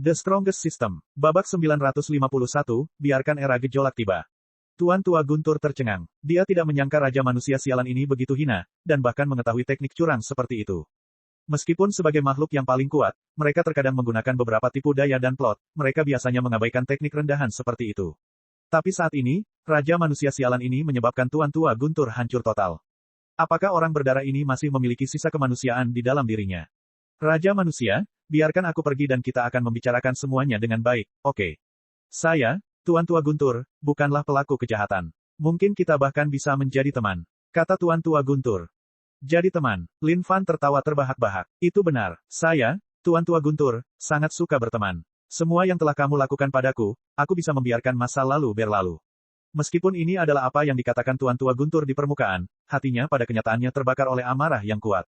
The Strongest System. Babak 951, biarkan era gejolak tiba. Tuan Tua Guntur tercengang. Dia tidak menyangka Raja Manusia Sialan ini begitu hina, dan bahkan mengetahui teknik curang seperti itu. Meskipun sebagai makhluk yang paling kuat, mereka terkadang menggunakan beberapa tipu daya dan plot, mereka biasanya mengabaikan teknik rendahan seperti itu. Tapi saat ini, Raja Manusia Sialan ini menyebabkan Tuan Tua Guntur hancur total. Apakah orang berdarah ini masih memiliki sisa kemanusiaan di dalam dirinya? Raja Manusia, biarkan aku pergi dan kita akan membicarakan semuanya dengan baik, oke? Saya, Tuan Tua Guntur, bukanlah pelaku kejahatan. Mungkin kita bahkan bisa menjadi teman, kata Tuan Tua Guntur. Jadi teman, Lin Fan tertawa terbahak-bahak. Itu benar, saya, Tuan Tua Guntur, sangat suka berteman. Semua yang telah kamu lakukan padaku, aku bisa membiarkan masa lalu berlalu. Meskipun ini adalah apa yang dikatakan Tuan Tua Guntur di permukaan, hatinya pada kenyataannya terbakar oleh amarah yang kuat.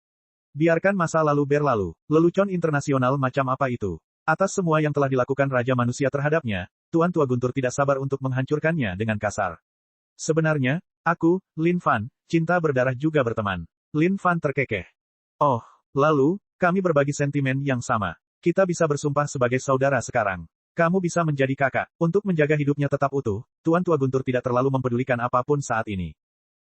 Biarkan masa lalu berlalu. Lelucon internasional macam apa itu? Atas semua yang telah dilakukan Raja Manusia terhadapnya, Tuan Tua Guntur tidak sabar untuk menghancurkannya dengan kasar. Sebenarnya, aku, Lin Fan, cinta berdarah juga berteman. Lin Fan terkekeh. Oh, lalu, kami berbagi sentimen yang sama. Kita bisa bersumpah sebagai saudara sekarang. Kamu bisa menjadi kakak. Untuk menjaga hidupnya tetap utuh, Tuan Tua Guntur tidak terlalu mempedulikan apapun saat ini.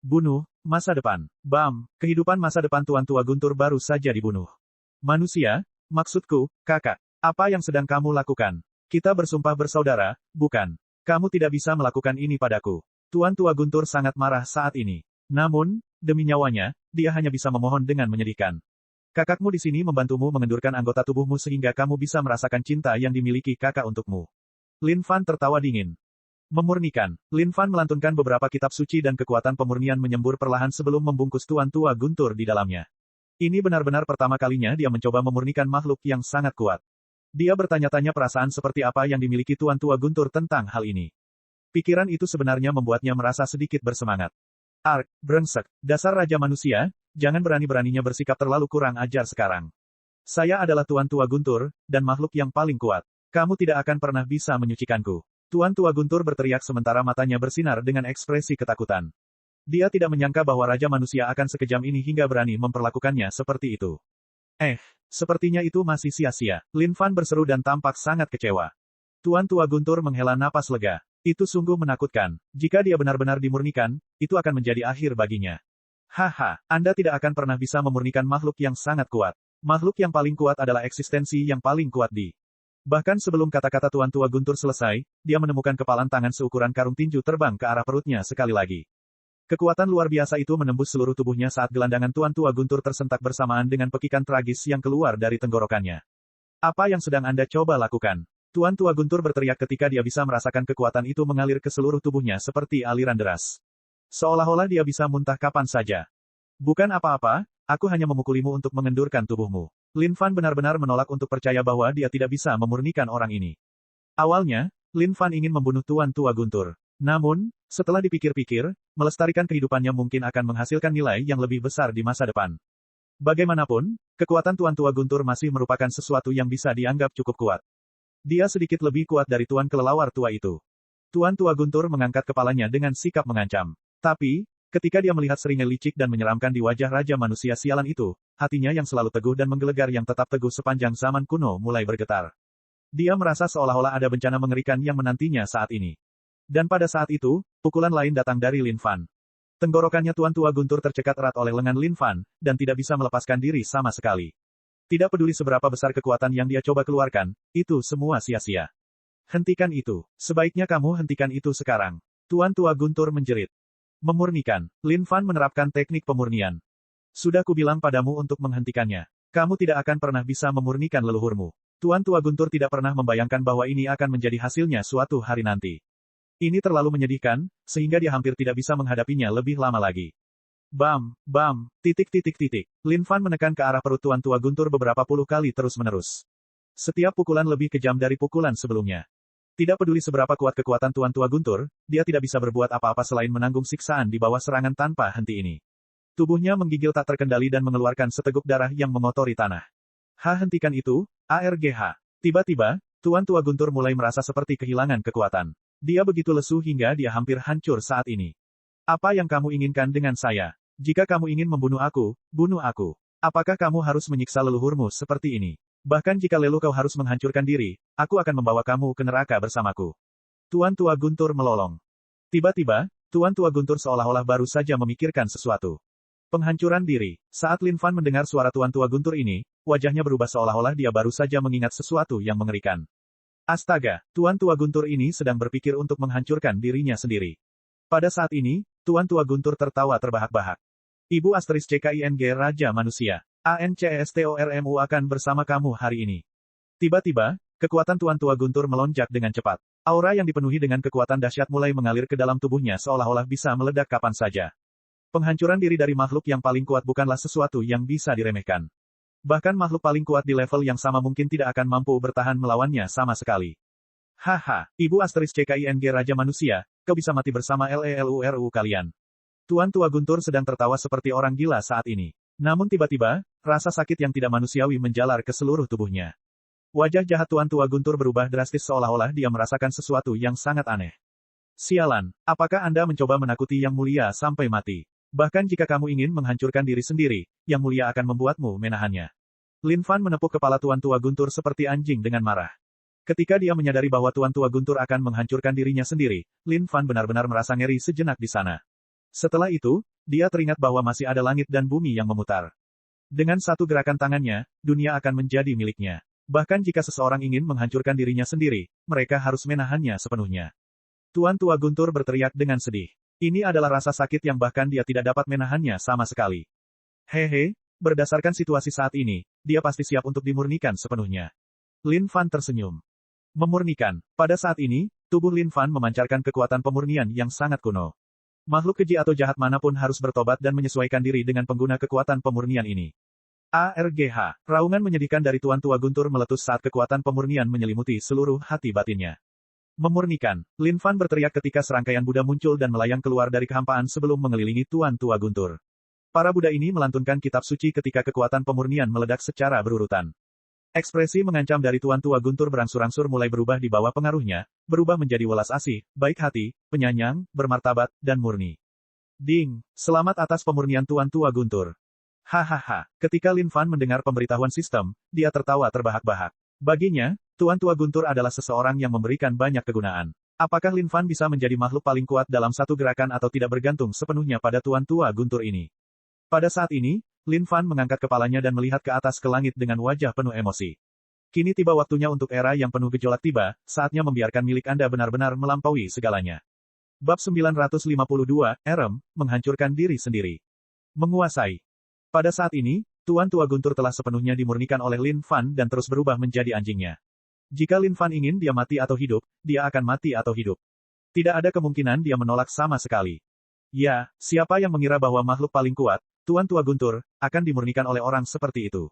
Bunuh, masa depan. Bam, kehidupan masa depan Tuan Tua Guntur baru saja dibunuh. Manusia, maksudku, kakak. Apa yang sedang kamu lakukan? Kita bersumpah bersaudara, bukan? Kamu tidak bisa melakukan ini padaku. Tuan Tua Guntur sangat marah saat ini. Namun, demi nyawanya, dia hanya bisa memohon dengan menyedihkan. Kakakmu di sini membantumu mengendurkan anggota tubuhmu sehingga kamu bisa merasakan cinta yang dimiliki kakak untukmu. Lin Fan tertawa dingin. Memurnikan. Lin Fan melantunkan beberapa kitab suci dan kekuatan pemurnian menyembur perlahan sebelum membungkus Tuan Tua Guntur di dalamnya. Ini benar-benar pertama kalinya dia mencoba memurnikan makhluk yang sangat kuat. Dia bertanya-tanya perasaan seperti apa yang dimiliki Tuan Tua Guntur tentang hal ini. Pikiran itu sebenarnya membuatnya merasa sedikit bersemangat. Ark, brengsek, dasar Raja Manusia, jangan berani-beraninya bersikap terlalu kurang ajar sekarang. Saya adalah Tuan Tua Guntur, dan makhluk yang paling kuat. Kamu tidak akan pernah bisa menyucikanku. Tuan Tua Guntur berteriak sementara matanya bersinar dengan ekspresi ketakutan. Dia tidak menyangka bahwa Raja Manusia akan sekejam ini hingga berani memperlakukannya seperti itu. Sepertinya itu masih sia-sia. Lin Fan berseru dan tampak sangat kecewa. Tuan Tua Guntur menghela napas lega. Itu sungguh menakutkan. Jika dia benar-benar dimurnikan, itu akan menjadi akhir baginya. Haha, Anda tidak akan pernah bisa memurnikan makhluk yang sangat kuat. Makhluk yang paling kuat adalah eksistensi yang paling kuat di. Bahkan sebelum kata-kata Tuan Tua Guntur selesai, dia menemukan kepalan tangan seukuran karung tinju terbang ke arah perutnya sekali lagi. Kekuatan luar biasa itu menembus seluruh tubuhnya saat gelandangan Tuan Tua Guntur tersentak bersamaan dengan pekikan tragis yang keluar dari tenggorokannya. Apa yang sedang Anda coba lakukan? Tuan Tua Guntur berteriak ketika dia bisa merasakan kekuatan itu mengalir ke seluruh tubuhnya seperti aliran deras. Seolah-olah dia bisa muntah kapan saja. Bukan apa-apa, aku hanya memukulimu untuk mengendurkan tubuhmu. Lin Fan benar-benar menolak untuk percaya bahwa dia tidak bisa memurnikan orang ini. Awalnya, Lin Fan ingin membunuh Tuan Tua Guntur. Namun, setelah dipikir-pikir, melestarikan kehidupannya mungkin akan menghasilkan nilai yang lebih besar di masa depan. Bagaimanapun, kekuatan Tuan Tua Guntur masih merupakan sesuatu yang bisa dianggap cukup kuat. Dia sedikit lebih kuat dari Tuan Kelelawar tua itu. Tuan Tua Guntur mengangkat kepalanya dengan sikap mengancam. Tapi, ketika dia melihat seringai licik dan menyeramkan di wajah Raja Manusia Sialan itu, hatinya yang selalu teguh dan menggelegar yang tetap teguh sepanjang zaman kuno mulai bergetar. Dia merasa seolah-olah ada bencana mengerikan yang menantinya saat ini. Dan pada saat itu, pukulan lain datang dari Lin Fan. Tenggorokannya Tuan Tua Guntur tercekat erat oleh lengan Lin Fan, dan tidak bisa melepaskan diri sama sekali. Tidak peduli seberapa besar kekuatan yang dia coba keluarkan, itu semua sia-sia. Hentikan itu. Sebaiknya kamu hentikan itu sekarang. Tuan Tua Guntur menjerit. Memurnikan. Lin Fan menerapkan teknik pemurnian. Sudah kubilang padamu untuk menghentikannya. Kamu tidak akan pernah bisa memurnikan leluhurmu. Tuan Tua Guntur tidak pernah membayangkan bahwa ini akan menjadi hasilnya suatu hari nanti. Ini terlalu menyedihkan, sehingga dia hampir tidak bisa menghadapinya lebih lama lagi. Bam, bam, titik. Lin Fan menekan ke arah perut Tuan Tua Guntur beberapa puluh kali terus-menerus. Setiap pukulan lebih kejam dari pukulan sebelumnya. Tidak peduli seberapa kuat kekuatan Tuan Tua Guntur, dia tidak bisa berbuat apa-apa selain menanggung siksaan di bawah serangan tanpa henti ini. Tubuhnya menggigil tak terkendali dan mengeluarkan seteguk darah yang mengotori tanah. Hentikan itu, ARGH. Tiba-tiba, Tuan Tua Guntur mulai merasa seperti kehilangan kekuatan. Dia begitu lesu hingga dia hampir hancur saat ini. Apa yang kamu inginkan dengan saya? Jika kamu ingin membunuh aku, bunuh aku. Apakah kamu harus menyiksa leluhurmu seperti ini? Bahkan jika Lelu kau harus menghancurkan diri, aku akan membawa kamu ke neraka bersamaku. Tuan Tua Guntur melolong. Tiba-tiba, Tuan Tua Guntur seolah-olah baru saja memikirkan sesuatu. Penghancuran diri. Saat Lin Fan mendengar suara Tuan Tua Guntur ini, wajahnya berubah seolah-olah dia baru saja mengingat sesuatu yang mengerikan. Astaga, Tuan Tua Guntur ini sedang berpikir untuk menghancurkan dirinya sendiri. Pada saat ini, Tuan Tua Guntur tertawa terbahak-bahak. Ibu Asteris CKING Raja Manusia. ANCSTORMU akan bersama kamu hari ini. Tiba-tiba, kekuatan Tuan Tua Guntur melonjak dengan cepat. Aura yang dipenuhi dengan kekuatan dahsyat mulai mengalir ke dalam tubuhnya seolah-olah bisa meledak kapan saja. Penghancuran diri dari makhluk yang paling kuat bukanlah sesuatu yang bisa diremehkan. Bahkan makhluk paling kuat di level yang sama mungkin tidak akan mampu bertahan melawannya sama sekali. Haha, Ibu Asteris CKING Raja Manusia, kau bisa mati bersama LELURU kalian. Tuan Tua Guntur sedang tertawa seperti orang gila saat ini. Namun tiba-tiba, rasa sakit yang tidak manusiawi menjalar ke seluruh tubuhnya. Wajah jahat Tuan Tua Guntur berubah drastis seolah-olah dia merasakan sesuatu yang sangat aneh. Sialan, apakah Anda mencoba menakuti Yang Mulia sampai mati? Bahkan jika kamu ingin menghancurkan diri sendiri, Yang Mulia akan membuatmu menahannya. Lin Fan menepuk kepala Tuan Tua Guntur seperti anjing dengan marah. Ketika dia menyadari bahwa Tuan Tua Guntur akan menghancurkan dirinya sendiri, Lin Fan benar-benar merasa ngeri sejenak di sana. Setelah itu, dia teringat bahwa masih ada langit dan bumi yang memutar. Dengan satu gerakan tangannya, dunia akan menjadi miliknya. Bahkan jika seseorang ingin menghancurkan dirinya sendiri, mereka harus menahannya sepenuhnya. Tuan Tua Guntur berteriak dengan sedih. Ini adalah rasa sakit yang bahkan dia tidak dapat menahannya sama sekali. Hehe, berdasarkan situasi saat ini, dia pasti siap untuk dimurnikan sepenuhnya. Lin Fan tersenyum. Memurnikan. Pada saat ini, tubuh Lin Fan memancarkan kekuatan pemurnian yang sangat kuno. Makhluk keji atau jahat manapun harus bertobat dan menyesuaikan diri dengan pengguna kekuatan pemurnian ini. ARGH. Raungan menyedihkan dari Tuan Tua Guntur meletus saat kekuatan pemurnian menyelimuti seluruh hati batinnya. Memurnikan. Lin Fan berteriak ketika serangkaian Buddha muncul dan melayang keluar dari kehampaan sebelum mengelilingi Tuan Tua Guntur. Para Buddha ini melantunkan kitab suci ketika kekuatan pemurnian meledak secara berurutan. Ekspresi mengancam dari Tuan Tua Guntur berangsur-angsur mulai berubah di bawah pengaruhnya, berubah menjadi welas asih, baik hati, penyayang, bermartabat, dan murni. Ding! Selamat atas pemurnian Tuan Tua Guntur. Hahaha, ketika Lin Fan mendengar pemberitahuan sistem, dia tertawa terbahak-bahak. Baginya, Tuan Tua Guntur adalah seseorang yang memberikan banyak kegunaan. Apakah Lin Fan bisa menjadi makhluk paling kuat dalam satu gerakan atau tidak bergantung sepenuhnya pada Tuan Tua Guntur ini? Pada saat ini, Lin Fan mengangkat kepalanya dan melihat ke atas ke langit dengan wajah penuh emosi. Kini tiba waktunya untuk era yang penuh gejolak tiba, saatnya membiarkan milik Anda benar-benar melampaui segalanya. Bab 952, Erem, menghancurkan diri sendiri. Menguasai. Pada saat ini, Tuan Tua Guntur telah sepenuhnya dimurnikan oleh Lin Fan dan terus berubah menjadi anjingnya. Jika Lin Fan ingin dia mati atau hidup, dia akan mati atau hidup. Tidak ada kemungkinan dia menolak sama sekali. Ya, siapa yang mengira bahwa makhluk paling kuat, Tuan Tua Guntur, akan dimurnikan oleh orang seperti itu?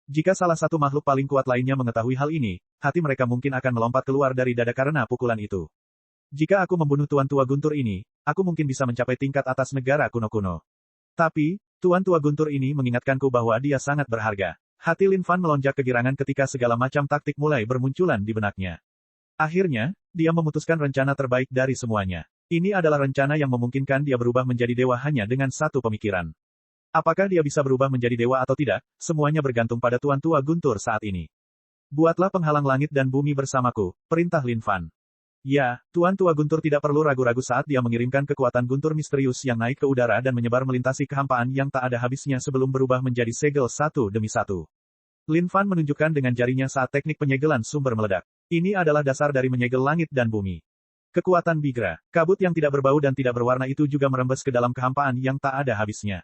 Jika salah satu makhluk paling kuat lainnya mengetahui hal ini, hati mereka mungkin akan melompat keluar dari dada karena pukulan itu. Jika aku membunuh Tuan Tua Guntur ini, aku mungkin bisa mencapai tingkat atas negara kuno-kuno. Tapi, Tuan Tua Guntur ini mengingatkanku bahwa dia sangat berharga. Hati Lin Fan melonjak kegirangan ketika segala macam taktik mulai bermunculan di benaknya. Akhirnya, dia memutuskan rencana terbaik dari semuanya. Ini adalah rencana yang memungkinkan dia berubah menjadi dewa hanya dengan satu pemikiran. Apakah dia bisa berubah menjadi dewa atau tidak, semuanya bergantung pada Tuan Tua Guntur saat ini. Buatlah penghalang langit dan bumi bersamaku, perintah Lin Fan. Ya, Tuan Tua Guntur tidak perlu ragu-ragu saat dia mengirimkan kekuatan guntur misterius yang naik ke udara dan menyebar melintasi kehampaan yang tak ada habisnya sebelum berubah menjadi segel satu demi satu. Lin Fan menunjukkan dengan jarinya saat teknik penyegelan sumber meledak. Ini adalah dasar dari menyegel langit dan bumi. Kekuatan Bigra, kabut yang tidak berbau dan tidak berwarna itu juga merembes ke dalam kehampaan yang tak ada habisnya.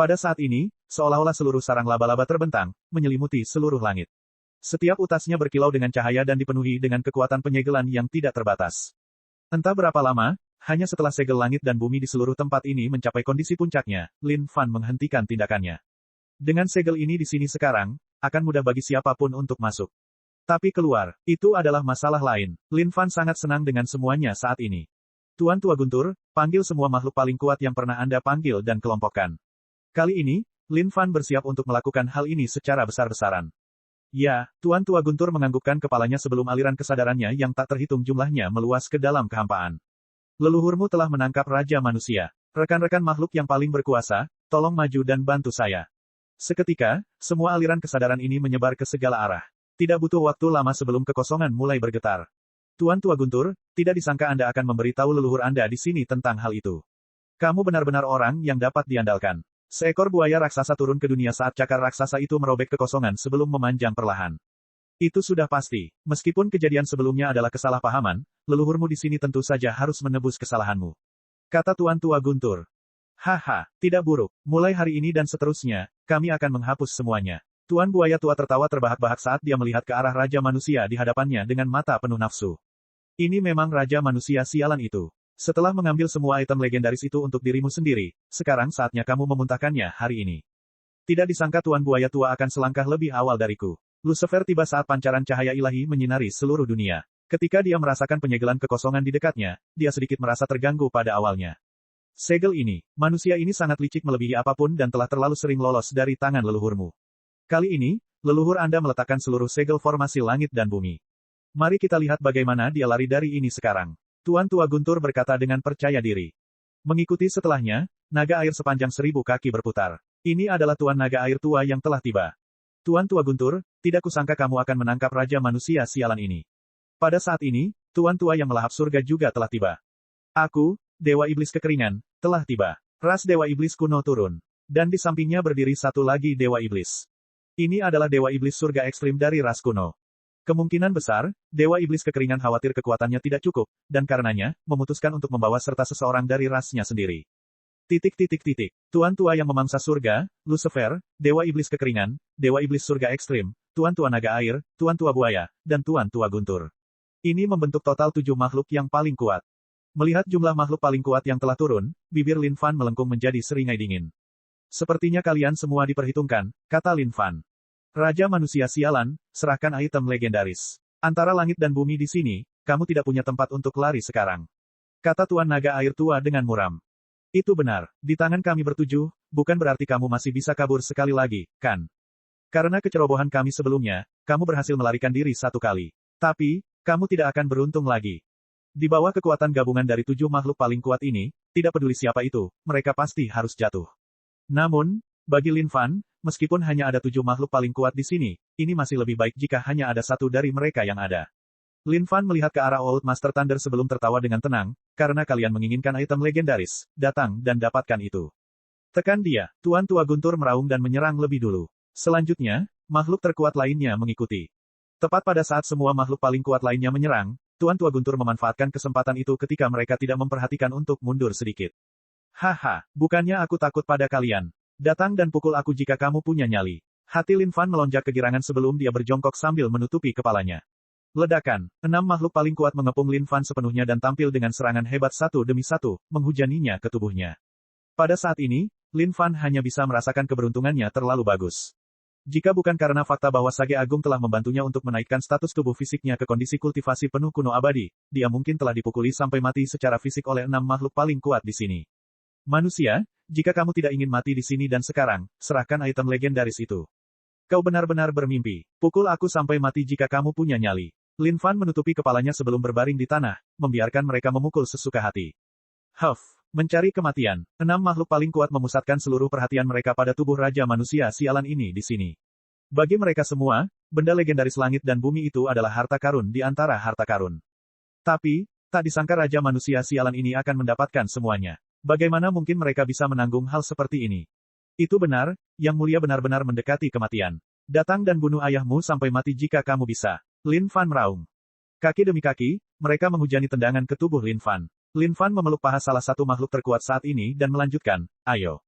Pada saat ini, seolah-olah seluruh sarang laba-laba terbentang, menyelimuti seluruh langit. Setiap utasnya berkilau dengan cahaya dan dipenuhi dengan kekuatan penyegelan yang tidak terbatas. Entah berapa lama, hanya setelah segel langit dan bumi di seluruh tempat ini mencapai kondisi puncaknya, Lin Fan menghentikan tindakannya. Dengan segel ini di sini sekarang, akan mudah bagi siapapun untuk masuk. Tapi keluar, itu adalah masalah lain. Lin Fan sangat senang dengan semuanya saat ini. Tuan Tua Guntur, panggil semua makhluk paling kuat yang pernah Anda panggil dan kelompokkan. Kali ini, Lin Fan bersiap untuk melakukan hal ini secara besar-besaran. Ya, Tuan Tua Guntur menganggukkan kepalanya sebelum aliran kesadarannya yang tak terhitung jumlahnya meluas ke dalam kehampaan. Leluhurmu telah menangkap Raja Manusia. Rekan-rekan makhluk yang paling berkuasa, tolong maju dan bantu saya. Seketika, semua aliran kesadaran ini menyebar ke segala arah. Tidak butuh waktu lama sebelum kekosongan mulai bergetar. Tuan Tua Guntur, tidak disangka Anda akan memberitahu leluhur Anda di sini tentang hal itu. Kamu benar-benar orang yang dapat diandalkan. Seekor buaya raksasa turun ke dunia saat cakar raksasa itu merobek kekosongan sebelum memanjang perlahan. Itu sudah pasti. Meskipun kejadian sebelumnya adalah kesalahpahaman, leluhurmu di sini tentu saja harus menebus kesalahanmu. Kata Tuan Tua Guntur. Haha, tidak buruk. Mulai hari ini dan seterusnya, kami akan menghapus semuanya. Tuan Buaya Tua tertawa terbahak-bahak saat dia melihat ke arah Raja Manusia di hadapannya dengan mata penuh nafsu. Ini memang Raja Manusia sialan itu. Setelah mengambil semua item legendaris itu untuk dirimu sendiri, sekarang saatnya kamu memuntahkannya hari ini. Tidak disangka Tuan Buaya Tua akan selangkah lebih awal dariku. Lucifer tiba saat pancaran cahaya ilahi menyinari seluruh dunia. Ketika dia merasakan penyegelan kekosongan di dekatnya, dia sedikit merasa terganggu pada awalnya. Segel ini, manusia ini sangat licik melebihi apapun dan telah terlalu sering lolos dari tangan leluhurmu. Kali ini, leluhur Anda meletakkan seluruh segel formasi langit dan bumi. Mari kita lihat bagaimana dia lari dari ini sekarang. Tuan Tua Guntur berkata dengan percaya diri. Mengikuti setelahnya, naga air sepanjang 1000 kaki berputar. Ini adalah Tuan Naga Air Tua yang telah tiba. Tuan Tua Guntur, tidak kusangka kamu akan menangkap Raja Manusia sialan ini. Pada saat ini, Tuan Tua yang melahap surga juga telah tiba. Aku, Dewa Iblis Kekeringan, telah tiba. Ras Dewa Iblis kuno turun. Dan di sampingnya berdiri satu lagi Dewa Iblis. Ini adalah Dewa Iblis surga ekstrim dari ras kuno. Kemungkinan besar, Dewa Iblis Kekeringan khawatir kekuatannya tidak cukup, dan karenanya, memutuskan untuk membawa serta seseorang dari rasnya sendiri. Tuan Tua yang memangsa surga, Lucifer, Dewa Iblis Kekeringan, Dewa Iblis surga ekstrim, Tuan Tua Naga Air, Tuan Tua Buaya, dan Tuan Tua Guntur. Ini membentuk total 7 makhluk yang paling kuat. Melihat jumlah makhluk paling kuat yang telah turun, bibir Lin Fan melengkung menjadi seringai dingin. Sepertinya kalian semua diperhitungkan, kata Lin Fan. Raja Manusia sialan, serahkan item legendaris. Antara langit dan bumi di sini, kamu tidak punya tempat untuk lari sekarang. Kata Tuan Naga Air Tua dengan muram. Itu benar, di tangan kami bertujuh, bukan berarti kamu masih bisa kabur sekali lagi, kan? Karena kecerobohan kami sebelumnya, kamu berhasil melarikan diri 1 kali. Tapi, kamu tidak akan beruntung lagi. Di bawah kekuatan gabungan dari 7 makhluk paling kuat ini, tidak peduli siapa itu, mereka pasti harus jatuh. Namun, bagi Lin Fan, meskipun hanya ada 7 makhluk paling kuat di sini, ini masih lebih baik jika hanya ada 1 dari mereka yang ada. Lin Fan melihat ke arah Old Master Thunder sebelum tertawa dengan tenang, karena kalian menginginkan item legendaris, datang dan dapatkan itu. Tekan dia, Tuan Tua Guntur meraung dan menyerang lebih dulu. Selanjutnya, makhluk terkuat lainnya mengikuti. Tepat pada saat semua makhluk paling kuat lainnya menyerang, Tuan Tua Guntur memanfaatkan kesempatan itu ketika mereka tidak memperhatikan untuk mundur sedikit. Haha, bukannya aku takut pada kalian. Datang dan pukul aku jika kamu punya nyali. Hati Lin Fan melonjak kegirangan sebelum dia berjongkok sambil menutupi kepalanya. Ledakan, 6 makhluk paling kuat mengepung Lin Fan sepenuhnya dan tampil dengan serangan hebat satu demi satu, menghujaninya ke tubuhnya. Pada saat ini, Lin Fan hanya bisa merasakan keberuntungannya terlalu bagus. Jika bukan karena fakta bahwa Sage Agung telah membantunya untuk menaikkan status tubuh fisiknya ke kondisi kultivasi penuh kuno abadi, dia mungkin telah dipukuli sampai mati secara fisik oleh 6 makhluk paling kuat di sini. Manusia, jika kamu tidak ingin mati di sini dan sekarang, serahkan item legendaris itu. Kau benar-benar bermimpi. Pukul aku sampai mati jika kamu punya nyali. Lin Fan menutupi kepalanya sebelum berbaring di tanah, membiarkan mereka memukul sesuka hati. Huff. Mencari kematian, 6 makhluk paling kuat memusatkan seluruh perhatian mereka pada tubuh Raja Manusia sialan ini di sini. Bagi mereka semua, benda legendaris langit dan bumi itu adalah harta karun di antara harta karun. Tapi, tak disangka Raja Manusia sialan ini akan mendapatkan semuanya. Bagaimana mungkin mereka bisa menanggung hal seperti ini? Itu benar, Yang Mulia benar-benar mendekati kematian. Datang dan bunuh ayahmu sampai mati jika kamu bisa. Lin Fan meraung. Kaki demi kaki, mereka menghujani tendangan ke tubuh Lin Fan. Lin Fan memeluk paha salah satu makhluk terkuat saat ini dan melanjutkan, ayo.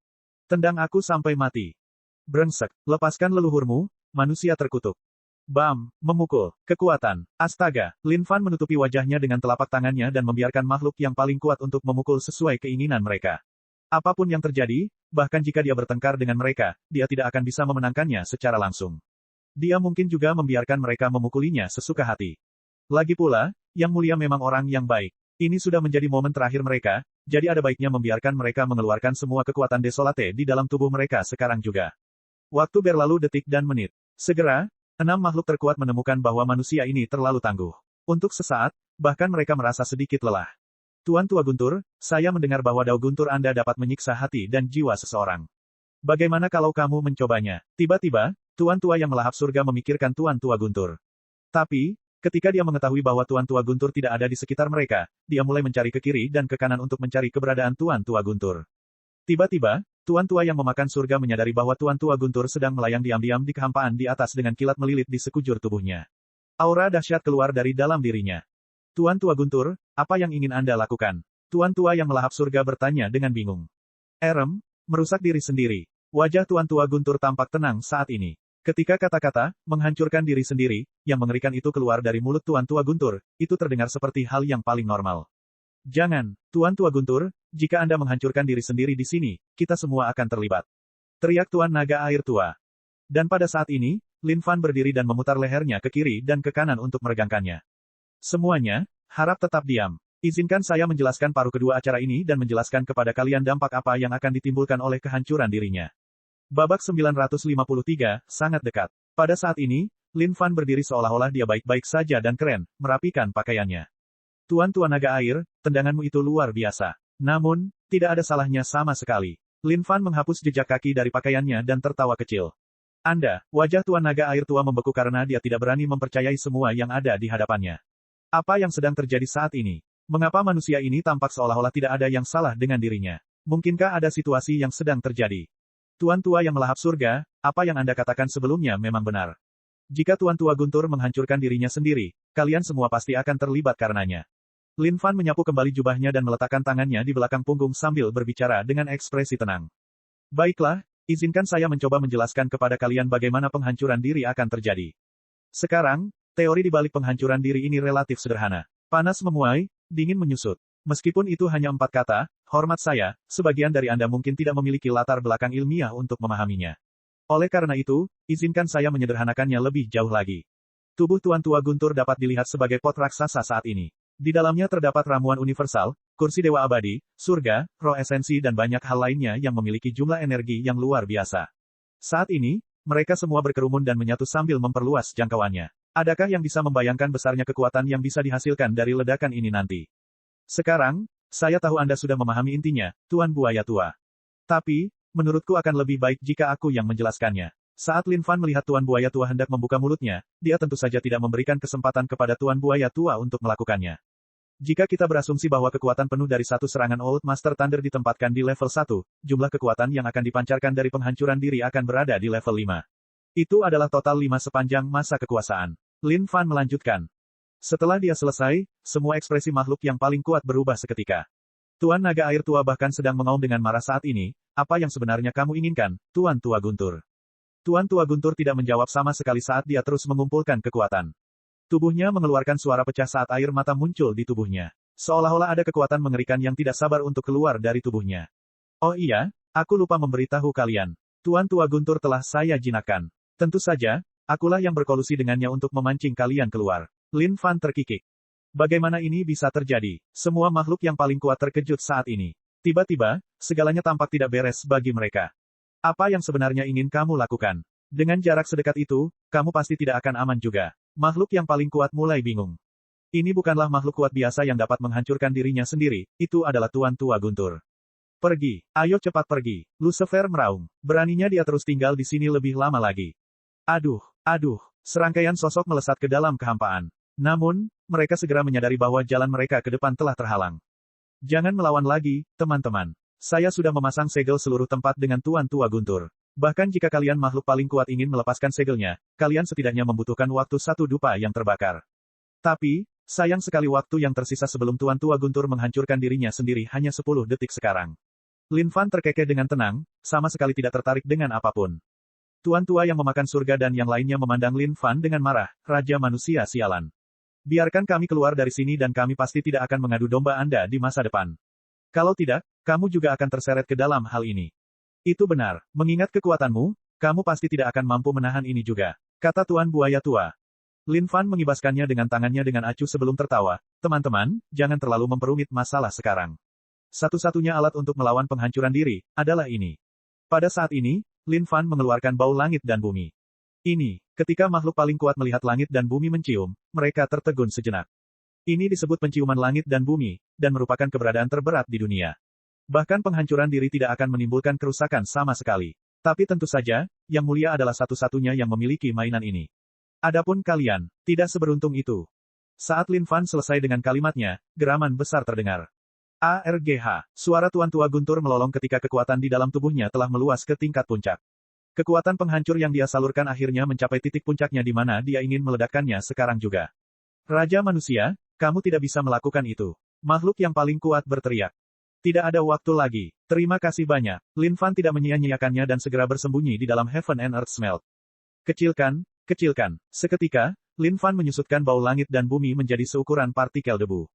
Tendang aku sampai mati. Brengsek, lepaskan leluhurmu, manusia terkutuk. Bam, memukul, kekuatan, astaga, Lin Fan menutupi wajahnya dengan telapak tangannya dan membiarkan makhluk yang paling kuat untuk memukul sesuai keinginan mereka. Apapun yang terjadi, bahkan jika dia bertengkar dengan mereka, dia tidak akan bisa memenangkannya secara langsung. Dia mungkin juga membiarkan mereka memukulinya sesuka hati. Lagi pula, Yang Mulia memang orang yang baik. Ini sudah menjadi momen terakhir mereka, jadi ada baiknya membiarkan mereka mengeluarkan semua kekuatan desolate di dalam tubuh mereka sekarang juga. Waktu berlalu detik dan menit. Segera, 6 makhluk terkuat menemukan bahwa manusia ini terlalu tangguh. Untuk sesaat, bahkan mereka merasa sedikit lelah. Tuan Tua Guntur, saya mendengar bahwa dao guntur Anda dapat menyiksa hati dan jiwa seseorang. Bagaimana kalau kamu mencobanya? Tiba-tiba, Tuan Tua yang melahap surga memikirkan Tuan Tua Guntur. Tapi, ketika dia mengetahui bahwa Tuan Tua Guntur tidak ada di sekitar mereka, dia mulai mencari ke kiri dan ke kanan untuk mencari keberadaan Tuan Tua Guntur. Tiba-tiba, Tuan Tua yang memakan surga menyadari bahwa Tuan Tua Guntur sedang melayang diam-diam di kehampaan di atas dengan kilat melilit di sekujur tubuhnya. Aura dahsyat keluar dari dalam dirinya. Tuan Tua Guntur, apa yang ingin Anda lakukan? Tuan Tua yang melahap surga bertanya dengan bingung. Merusak diri sendiri. Wajah Tuan Tua Guntur tampak tenang saat ini. Ketika kata-kata, menghancurkan diri sendiri, yang mengerikan itu keluar dari mulut Tuan Tua Guntur, itu terdengar seperti hal yang paling normal. Jangan, Tuan Tua Guntur, jika Anda menghancurkan diri sendiri di sini, kita semua akan terlibat. Teriak Tuan Naga Air Tua. Dan pada saat ini, Lin Fan berdiri dan memutar lehernya ke kiri dan ke kanan untuk meregangkannya. Semuanya, harap tetap diam. Izinkan saya menjelaskan paruh kedua acara ini dan menjelaskan kepada kalian dampak apa yang akan ditimbulkan oleh kehancuran dirinya. Babak 953, sangat dekat. Pada saat ini, Lin Fan berdiri seolah-olah dia baik-baik saja dan keren, merapikan pakaiannya. Tuan Tua Naga Air, tendanganmu itu luar biasa. Namun, tidak ada salahnya sama sekali. Lin Fan menghapus jejak kaki dari pakaiannya dan tertawa kecil. Wajah Tuan Naga Air Tua membeku karena dia tidak berani mempercayai semua yang ada di hadapannya. Apa yang sedang terjadi saat ini? Mengapa manusia ini tampak seolah-olah tidak ada yang salah dengan dirinya? Mungkinkah ada situasi yang sedang terjadi? Tuan Tua yang melahap surga, apa yang Anda katakan sebelumnya memang benar. Jika Tuan Tua Guntur menghancurkan dirinya sendiri, kalian semua pasti akan terlibat karenanya. Lin Fan menyapu kembali jubahnya dan meletakkan tangannya di belakang punggung sambil berbicara dengan ekspresi tenang. Baiklah, izinkan saya mencoba menjelaskan kepada kalian bagaimana penghancuran diri akan terjadi. Sekarang, teori di balik penghancuran diri ini relatif sederhana. Panas memuai, dingin menyusut. Meskipun itu hanya 4 kata, hormat saya, sebagian dari Anda mungkin tidak memiliki latar belakang ilmiah untuk memahaminya. Oleh karena itu, izinkan saya menyederhanakannya lebih jauh lagi. Tubuh Tuan Tua Guntur dapat dilihat sebagai pot raksasa saat ini. Di dalamnya terdapat ramuan universal, kursi dewa abadi, surga, roh esensi dan banyak hal lainnya yang memiliki jumlah energi yang luar biasa. Saat ini, mereka semua berkerumun dan menyatu sambil memperluas jangkauannya. Adakah yang bisa membayangkan besarnya kekuatan yang bisa dihasilkan dari ledakan ini nanti? Sekarang, saya tahu Anda sudah memahami intinya, Tuan Buaya Tua. Tapi, menurutku akan lebih baik jika aku yang menjelaskannya. Saat Lin Fan melihat Tuan Buaya Tua hendak membuka mulutnya, dia tentu saja tidak memberikan kesempatan kepada Tuan Buaya Tua untuk melakukannya. Jika kita berasumsi bahwa kekuatan penuh dari satu serangan Old Master Thunder ditempatkan di level 1, jumlah kekuatan yang akan dipancarkan dari penghancuran diri akan berada di level 5. Itu adalah total 5 sepanjang masa kekuasaan. Lin Fan melanjutkan. Setelah dia selesai, semua ekspresi makhluk yang paling kuat berubah seketika. Tuan Naga Air Tua bahkan sedang mengaum dengan marah saat ini, apa yang sebenarnya kamu inginkan, Tuan Tua Guntur? Tuan Tua Guntur tidak menjawab sama sekali saat dia terus mengumpulkan kekuatan. Tubuhnya mengeluarkan suara pecah saat air mata muncul di tubuhnya. Seolah-olah ada kekuatan mengerikan yang tidak sabar untuk keluar dari tubuhnya. Oh iya, aku lupa memberitahu kalian. Tuan Tua Guntur telah saya jinakkan. Tentu saja, akulah yang berkolusi dengannya untuk memancing kalian keluar. Lin Fan terkikik. Bagaimana ini bisa terjadi? Semua makhluk yang paling kuat terkejut saat ini. Tiba-tiba, segalanya tampak tidak beres bagi mereka. Apa yang sebenarnya ingin kamu lakukan? Dengan jarak sedekat itu, kamu pasti tidak akan aman juga. Makhluk yang paling kuat mulai bingung. Ini bukanlah makhluk kuat biasa yang dapat menghancurkan dirinya sendiri, itu adalah Tuan Tua Guntur. Pergi, ayo cepat pergi. Lucifer meraung. Beraninya dia terus tinggal di sini lebih lama lagi. Aduh. Serangkaian sosok melesat ke dalam kehampaan. Namun, mereka segera menyadari bahwa jalan mereka ke depan telah terhalang. Jangan melawan lagi, teman-teman. Saya sudah memasang segel seluruh tempat dengan Tuan Tua Guntur. Bahkan jika kalian makhluk paling kuat ingin melepaskan segelnya, kalian setidaknya membutuhkan waktu 1 dupa yang terbakar. Tapi, sayang sekali waktu yang tersisa sebelum Tuan Tua Guntur menghancurkan dirinya sendiri hanya 10 detik sekarang. Lin Fan terkekeh dengan tenang, sama sekali tidak tertarik dengan apapun. Tuan Tua yang memakan surga dan yang lainnya memandang Lin Fan dengan marah, Raja Manusia Sialan. Biarkan kami keluar dari sini dan kami pasti tidak akan mengadu domba Anda di masa depan. Kalau tidak, kamu juga akan terseret ke dalam hal ini. Itu benar, mengingat kekuatanmu, kamu pasti tidak akan mampu menahan ini juga, kata Tuan Buaya Tua. Lin Fan mengibaskannya dengan tangannya dengan acuh sebelum tertawa, teman-teman, jangan terlalu memperumit masalah sekarang. Satu-satunya alat untuk melawan penghancuran diri, adalah ini. Pada saat ini, Lin Fan mengeluarkan bau langit dan bumi. Ini, ketika makhluk paling kuat melihat langit dan bumi mencium, mereka tertegun sejenak. Ini disebut penciuman langit dan bumi, dan merupakan keberadaan terberat di dunia. Bahkan penghancuran diri tidak akan menimbulkan kerusakan sama sekali. Tapi tentu saja, Yang Mulia adalah satu-satunya yang memiliki mainan ini. Adapun kalian, tidak seberuntung itu. Saat Lin Fan selesai dengan kalimatnya, geraman besar terdengar. ARGH, suara Tuan Tua Guntur melolong ketika kekuatan di dalam tubuhnya telah meluas ke tingkat puncak. Kekuatan penghancur yang dia salurkan akhirnya mencapai titik puncaknya di mana dia ingin meledakkannya sekarang juga. Raja manusia, kamu tidak bisa melakukan itu. Makhluk yang paling kuat berteriak. Tidak ada waktu lagi. Terima kasih banyak. Lin Fan tidak menyia-nyiakannya dan segera bersembunyi di dalam Heaven and Earth Smelt. Kecilkan, kecilkan. Seketika, Lin Fan menyusutkan bau langit dan bumi menjadi seukuran partikel debu.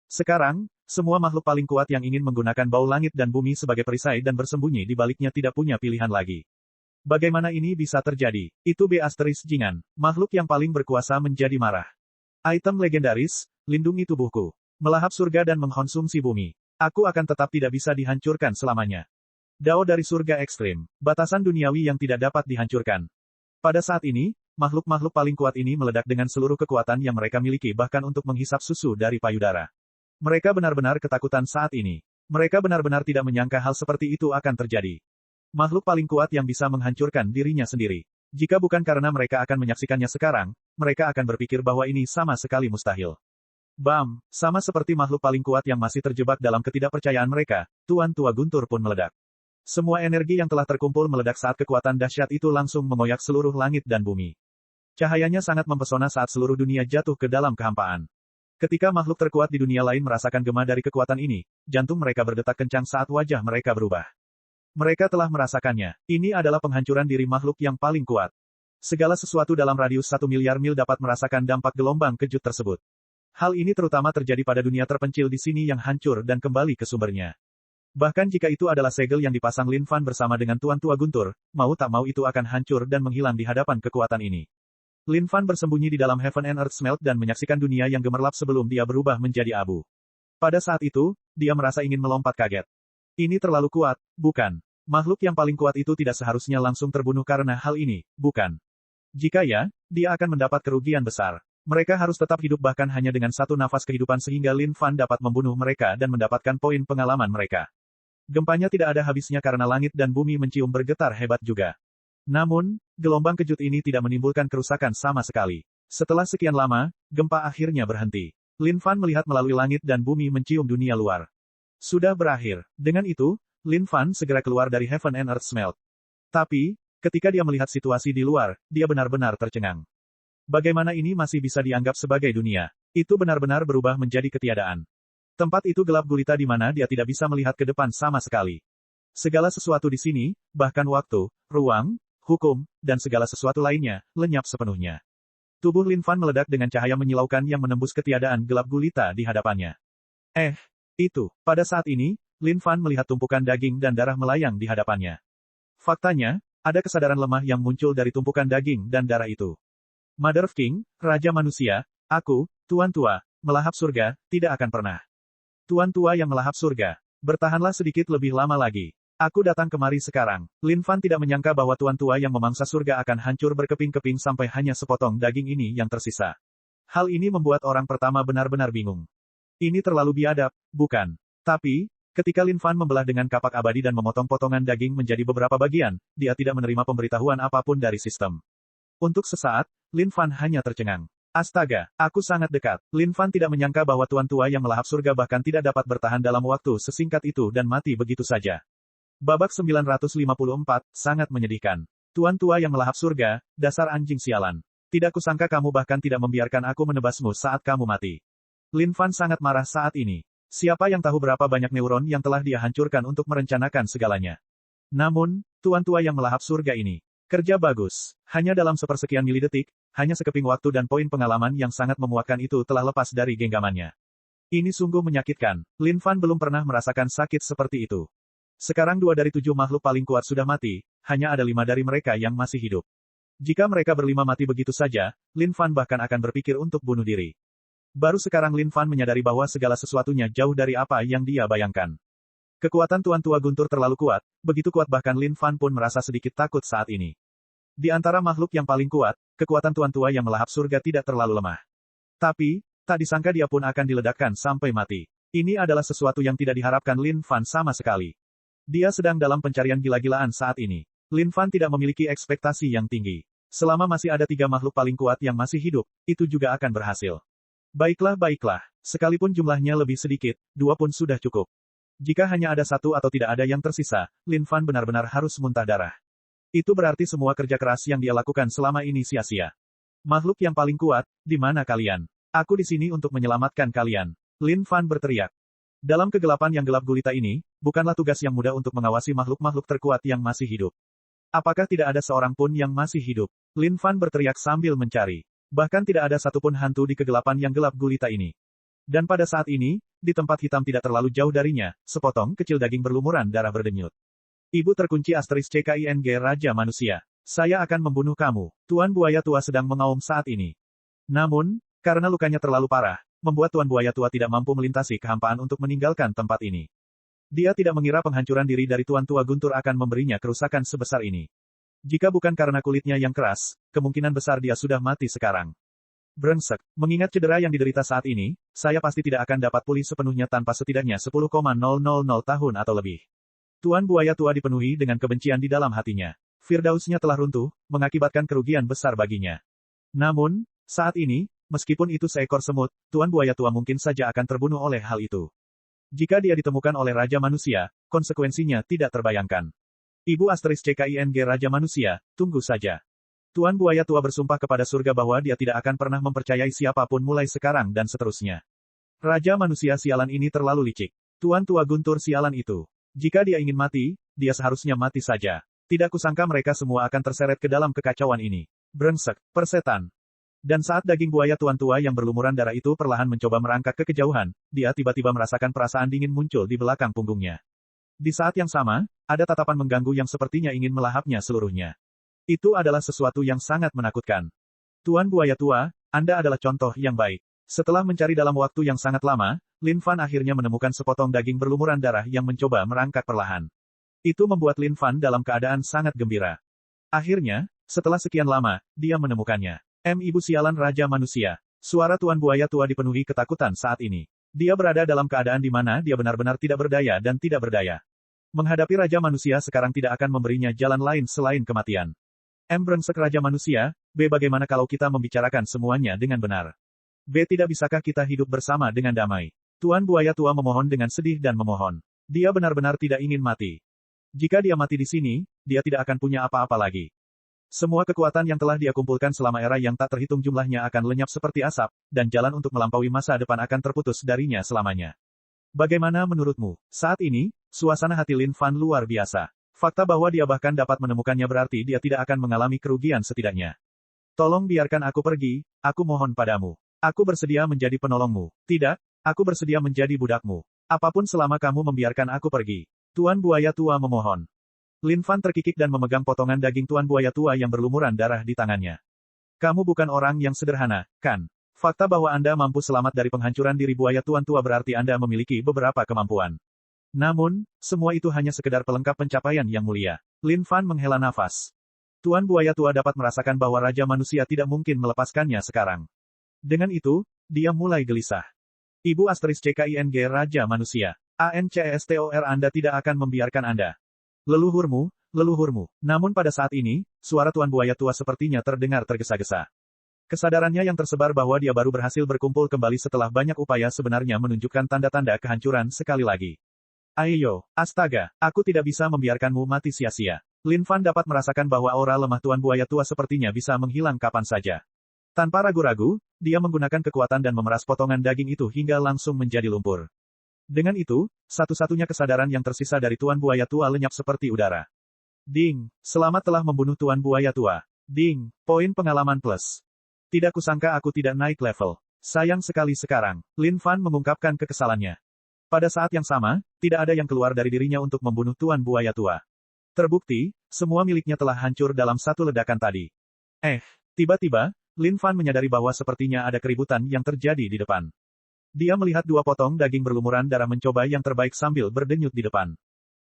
Sekarang, semua makhluk paling kuat yang ingin menggunakan bau langit dan bumi sebagai perisai dan bersembunyi di baliknya tidak punya pilihan lagi. Bagaimana ini bisa terjadi? Itu B** Jingan. Makhluk yang paling berkuasa menjadi marah. Item legendaris, lindungi tubuhku. Melahap surga dan mengkonsumsi bumi. Aku akan tetap tidak bisa dihancurkan selamanya. Dao dari surga ekstrim. Batasan duniawi yang tidak dapat dihancurkan. Pada saat ini, makhluk-makhluk paling kuat ini meledak dengan seluruh kekuatan yang mereka miliki bahkan untuk menghisap susu dari payudara. Mereka benar-benar ketakutan saat ini. Mereka benar-benar tidak menyangka hal seperti itu akan terjadi. Makhluk paling kuat yang bisa menghancurkan dirinya sendiri. Jika bukan karena mereka akan menyaksikannya sekarang, mereka akan berpikir bahwa ini sama sekali mustahil. Bam, sama seperti makhluk paling kuat yang masih terjebak dalam ketidakpercayaan mereka, Tuan Tua Guntur pun meledak. Semua energi yang telah terkumpul meledak saat kekuatan dahsyat itu langsung mengoyak seluruh langit dan bumi. Cahayanya sangat mempesona saat seluruh dunia jatuh ke dalam kehampaan. Ketika makhluk terkuat di dunia lain merasakan gema dari kekuatan ini, jantung mereka berdetak kencang saat wajah mereka berubah. Mereka telah merasakannya. Ini adalah penghancuran diri makhluk yang paling kuat. Segala sesuatu dalam radius 1 miliar mil dapat merasakan dampak gelombang kejut tersebut. Hal ini terutama terjadi pada dunia terpencil di sini yang hancur dan kembali ke sumbernya. Bahkan jika itu adalah segel yang dipasang Lin Fan bersama dengan Tuan Tua Guntur, mau tak mau itu akan hancur dan menghilang di hadapan kekuatan ini. Lin Fan bersembunyi di dalam Heaven and Earth Smelt dan menyaksikan dunia yang gemerlap sebelum dia berubah menjadi abu. Pada saat itu, dia merasa ingin melompat kaget. Ini terlalu kuat, bukan? Makhluk yang paling kuat itu tidak seharusnya langsung terbunuh karena hal ini, bukan? Jika ya, dia akan mendapat kerugian besar. Mereka harus tetap hidup bahkan hanya dengan satu nafas kehidupan sehingga Lin Fan dapat membunuh mereka dan mendapatkan poin pengalaman mereka. Gempanya tidak ada habisnya karena langit dan bumi mencium bergetar hebat juga. Namun, gelombang kejut ini tidak menimbulkan kerusakan sama sekali. Setelah sekian lama, gempa akhirnya berhenti. Lin Fan melihat melalui langit dan bumi mencium dunia luar. Sudah berakhir. Dengan itu, Lin Fan segera keluar dari Heaven and Earth Smelt. Tapi, ketika dia melihat situasi di luar, dia benar-benar tercengang. Bagaimana ini masih bisa dianggap sebagai dunia? Itu benar-benar berubah menjadi ketiadaan. Tempat itu gelap gulita di mana dia tidak bisa melihat ke depan sama sekali. Segala sesuatu di sini, bahkan waktu, ruang, hukum, dan segala sesuatu lainnya, lenyap sepenuhnya. Tubuh Lin Fan meledak dengan cahaya menyilaukan yang menembus ketiadaan gelap gulita di hadapannya. Itu. Pada saat ini, Lin Fan melihat tumpukan daging dan darah melayang di hadapannya. Faktanya, ada kesadaran lemah yang muncul dari tumpukan daging dan darah itu. Mother of King, Raja Manusia, aku, Tuan Tua, melahap surga, tidak akan pernah. Tuan Tua yang melahap surga, bertahanlah sedikit lebih lama lagi. Aku datang kemari sekarang. Lin Fan tidak menyangka bahwa Tuan Tua yang memangsa surga akan hancur berkeping-keping sampai hanya sepotong daging ini yang tersisa. Hal ini membuat orang pertama benar-benar bingung. Ini terlalu biadab, bukan? Tapi, ketika Lin Fan membelah dengan kapak abadi dan memotong potongan daging menjadi beberapa bagian, dia tidak menerima pemberitahuan apapun dari sistem. Untuk sesaat, Lin Fan hanya tercengang. Astaga, aku sangat dekat. Lin Fan tidak menyangka bahwa Tuan Tua yang melahap surga bahkan tidak dapat bertahan dalam waktu sesingkat itu dan mati begitu saja. Babak 954, sangat menyedihkan. Tuan Tua yang melahap surga, dasar anjing sialan. Tidak kusangka kamu bahkan tidak membiarkan aku menebasmu saat kamu mati. Lin Fan sangat marah saat ini. Siapa yang tahu berapa banyak neuron yang telah dia hancurkan untuk merencanakan segalanya. Namun, Tuan Tua yang melahap surga ini. Kerja bagus. Hanya dalam sepersekian milidetik, hanya sekeping waktu dan poin pengalaman yang sangat memuakkan itu telah lepas dari genggamannya. Ini sungguh menyakitkan. Lin Fan belum pernah merasakan sakit seperti itu. Sekarang 2 dari 7 makhluk paling kuat sudah mati, hanya ada 5 dari mereka yang masih hidup. Jika mereka berlima mati begitu saja, Lin Fan bahkan akan berpikir untuk bunuh diri. Baru sekarang Lin Fan menyadari bahwa segala sesuatunya jauh dari apa yang dia bayangkan. Kekuatan Tuan Tua Guntur terlalu kuat, begitu kuat bahkan Lin Fan pun merasa sedikit takut saat ini. Di antara makhluk yang paling kuat, kekuatan Tuan Tua yang melahap surga tidak terlalu lemah. Tapi, tak disangka dia pun akan diledakkan sampai mati. Ini adalah sesuatu yang tidak diharapkan Lin Fan sama sekali. Dia sedang dalam pencarian gila-gilaan saat ini. Lin Fan tidak memiliki ekspektasi yang tinggi. Selama masih ada 3 makhluk paling kuat yang masih hidup, itu juga akan berhasil. Baiklah. Sekalipun jumlahnya lebih sedikit, 2 pun sudah cukup. Jika hanya ada 1 atau tidak ada yang tersisa, Lin Fan benar-benar harus muntah darah. Itu berarti semua kerja keras yang dia lakukan selama ini sia-sia. Makhluk yang paling kuat, di mana kalian? Aku di sini untuk menyelamatkan kalian. Lin Fan berteriak. Dalam kegelapan yang gelap gulita ini, bukanlah tugas yang mudah untuk mengawasi makhluk-makhluk terkuat yang masih hidup. Apakah tidak ada seorang pun yang masih hidup? Lin Fan berteriak sambil mencari. Bahkan tidak ada satupun hantu di kegelapan yang gelap gulita ini. Dan pada saat ini, di tempat hitam tidak terlalu jauh darinya, sepotong kecil daging berlumuran darah berdenyut. Ibu terkunci Asteris CKING Raja Manusia. Saya akan membunuh kamu. Tuan Buaya Tua sedang mengaum saat ini. Namun, karena lukanya terlalu parah, membuat Tuan Buaya Tua tidak mampu melintasi kehampaan untuk meninggalkan tempat ini. Dia tidak mengira penghancuran diri dari Tuan Tua Guntur akan memberinya kerusakan sebesar ini. Jika bukan karena kulitnya yang keras, kemungkinan besar dia sudah mati sekarang. Brengsek, mengingat cedera yang diderita saat ini, saya pasti tidak akan dapat pulih sepenuhnya tanpa setidaknya 10,000 tahun atau lebih. Tuan Buaya Tua dipenuhi dengan kebencian di dalam hatinya. Firdausnya telah runtuh, mengakibatkan kerugian besar baginya. Namun, saat ini, meskipun itu seekor semut, Tuan Buaya Tua mungkin saja akan terbunuh oleh hal itu. Jika dia ditemukan oleh Raja Manusia, konsekuensinya tidak terbayangkan. Ibu Asteris CKING Raja Manusia, tunggu saja. Tuan Buaya Tua bersumpah kepada surga bahwa dia tidak akan pernah mempercayai siapapun mulai sekarang dan seterusnya. Raja Manusia sialan ini terlalu licik. Tuan Tua Guntur sialan itu. Jika dia ingin mati, dia seharusnya mati saja. Tidak kusangka mereka semua akan terseret ke dalam kekacauan ini. Brengsek, persetan. Dan saat daging buaya Tuan Tua yang berlumuran darah itu perlahan mencoba merangkak ke kejauhan, dia tiba-tiba merasakan perasaan dingin muncul di belakang punggungnya. Di saat yang sama, ada tatapan mengganggu yang sepertinya ingin melahapnya seluruhnya. Itu adalah sesuatu yang sangat menakutkan. Tuan Buaya Tua, Anda adalah contoh yang baik. Setelah mencari dalam waktu yang sangat lama, Lin Fan akhirnya menemukan sepotong daging berlumuran darah yang mencoba merangkak perlahan. Itu membuat Lin Fan dalam keadaan sangat gembira. Akhirnya, setelah sekian lama, dia menemukannya. Ibu sialan Raja Manusia. Suara Tuan Buaya Tua dipenuhi ketakutan saat ini. Dia berada dalam keadaan di mana dia benar-benar tidak berdaya dan tidak berdaya. Menghadapi Raja Manusia sekarang tidak akan memberinya jalan lain selain kematian. Brengsek Raja Manusia, B. Bagaimana kalau kita membicarakan semuanya dengan benar? B. Tidak bisakah kita hidup bersama dengan damai? Tuan Buaya Tua memohon dengan sedih dan memohon. Dia benar-benar tidak ingin mati. Jika dia mati di sini, dia tidak akan punya apa-apa lagi. Semua kekuatan yang telah dia kumpulkan selama era yang tak terhitung jumlahnya akan lenyap seperti asap, dan jalan untuk melampaui masa depan akan terputus darinya selamanya. Bagaimana menurutmu? Saat ini, suasana hati Lin Fan luar biasa. Fakta bahwa dia bahkan dapat menemukannya berarti dia tidak akan mengalami kerugian setidaknya. Tolong biarkan aku pergi, aku mohon padamu. Aku bersedia menjadi penolongmu. Tidak, aku bersedia menjadi budakmu. Apapun selama kamu membiarkan aku pergi. Tuan Buaya Tua memohon. Lin Fan terkikik dan memegang potongan daging Tuan Buaya Tua yang berlumuran darah di tangannya. Kamu bukan orang yang sederhana, kan? Fakta bahwa Anda mampu selamat dari penghancuran diri buaya Tuan Tua berarti Anda memiliki beberapa kemampuan. Namun, semua itu hanya sekedar pelengkap pencapaian yang mulia. Lin Fan menghela nafas. Tuan Buaya Tua dapat merasakan bahwa Raja Manusia tidak mungkin melepaskannya sekarang. Dengan itu, dia mulai gelisah. Ibu Asteris CKING Raja Manusia. ANCSTOR Anda tidak akan membiarkan Anda. Leluhurmu, leluhurmu. Namun pada saat ini, suara Tuan Buaya Tua sepertinya terdengar tergesa-gesa. Kesadarannya yang tersebar bahwa dia baru berhasil berkumpul kembali setelah banyak upaya sebenarnya menunjukkan tanda-tanda kehancuran sekali lagi. Ayo, astaga, aku tidak bisa membiarkanmu mati sia-sia. Lin Fan dapat merasakan bahwa aura lemah Tuan Buaya Tua sepertinya bisa menghilang kapan saja. Tanpa ragu-ragu, dia menggunakan kekuatan dan memeras potongan daging itu hingga langsung menjadi lumpur. Dengan itu, satu-satunya kesadaran yang tersisa dari Tuan Buaya Tua lenyap seperti udara. Ding, selamat telah membunuh Tuan Buaya Tua. Ding, poin pengalaman plus. Tidak kusangka aku tidak naik level. Sayang sekali sekarang. Lin Fan mengungkapkan kekesalannya. Pada saat yang sama, tidak ada yang keluar dari dirinya untuk membunuh Tuan Buaya Tua. Terbukti, semua miliknya telah hancur dalam satu ledakan tadi. Tiba-tiba, Lin Fan menyadari bahwa sepertinya ada keributan yang terjadi di depan. Dia melihat dua potong daging berlumuran darah mencoba yang terbaik sambil berdenyut di depan.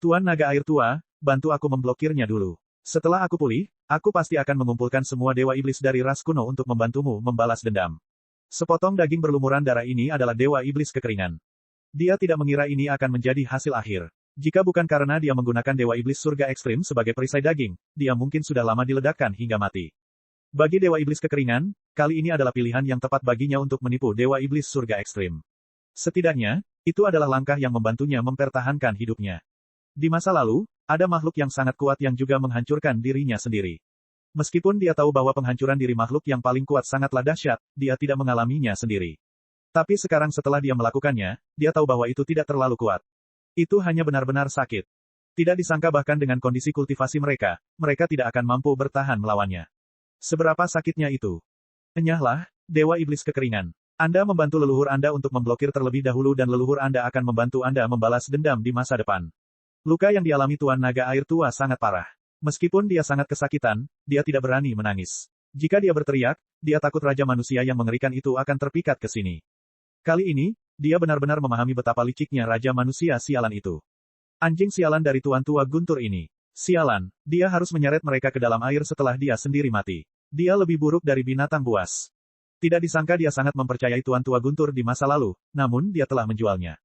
Tuan Naga Air Tua, bantu aku memblokirnya dulu. Setelah aku pulih, aku pasti akan mengumpulkan semua dewa iblis dari ras kuno untuk membantumu membalas dendam. Sepotong daging berlumuran darah ini adalah dewa iblis kekeringan. Dia tidak mengira ini akan menjadi hasil akhir. Jika bukan karena dia menggunakan Dewa Iblis Surga Ekstrim sebagai perisai daging, dia mungkin sudah lama diledakkan hingga mati. Bagi Dewa Iblis Kekeringan, kali ini adalah pilihan yang tepat baginya untuk menipu Dewa Iblis Surga Ekstrim. Setidaknya, itu adalah langkah yang membantunya mempertahankan hidupnya. Di masa lalu, ada makhluk yang sangat kuat yang juga menghancurkan dirinya sendiri. Meskipun dia tahu bahwa penghancuran diri makhluk yang paling kuat sangatlah dahsyat, dia tidak mengalaminya sendiri. Tapi sekarang setelah dia melakukannya, dia tahu bahwa itu tidak terlalu kuat. Itu hanya benar-benar sakit. Tidak disangka bahkan dengan kondisi kultivasi mereka, mereka tidak akan mampu bertahan melawannya. Seberapa sakitnya itu? Enyahlah, Dewa Iblis Kekeringan. Anda membantu leluhur Anda untuk memblokir terlebih dahulu dan leluhur Anda akan membantu Anda membalas dendam di masa depan. Luka yang dialami Tuan Naga Air Tua sangat parah. Meskipun dia sangat kesakitan, dia tidak berani menangis. Jika dia berteriak, dia takut Raja Manusia yang mengerikan itu akan terpikat ke sini. Kali ini, dia benar-benar memahami betapa liciknya Raja Manusia sialan itu. Anjing sialan dari Tuan Tua Guntur ini. Sialan, dia harus menyeret mereka ke dalam air setelah dia sendiri mati. Dia lebih buruk dari binatang buas. Tidak disangka dia sangat mempercayai Tuan Tua Guntur di masa lalu, namun dia telah menjualnya.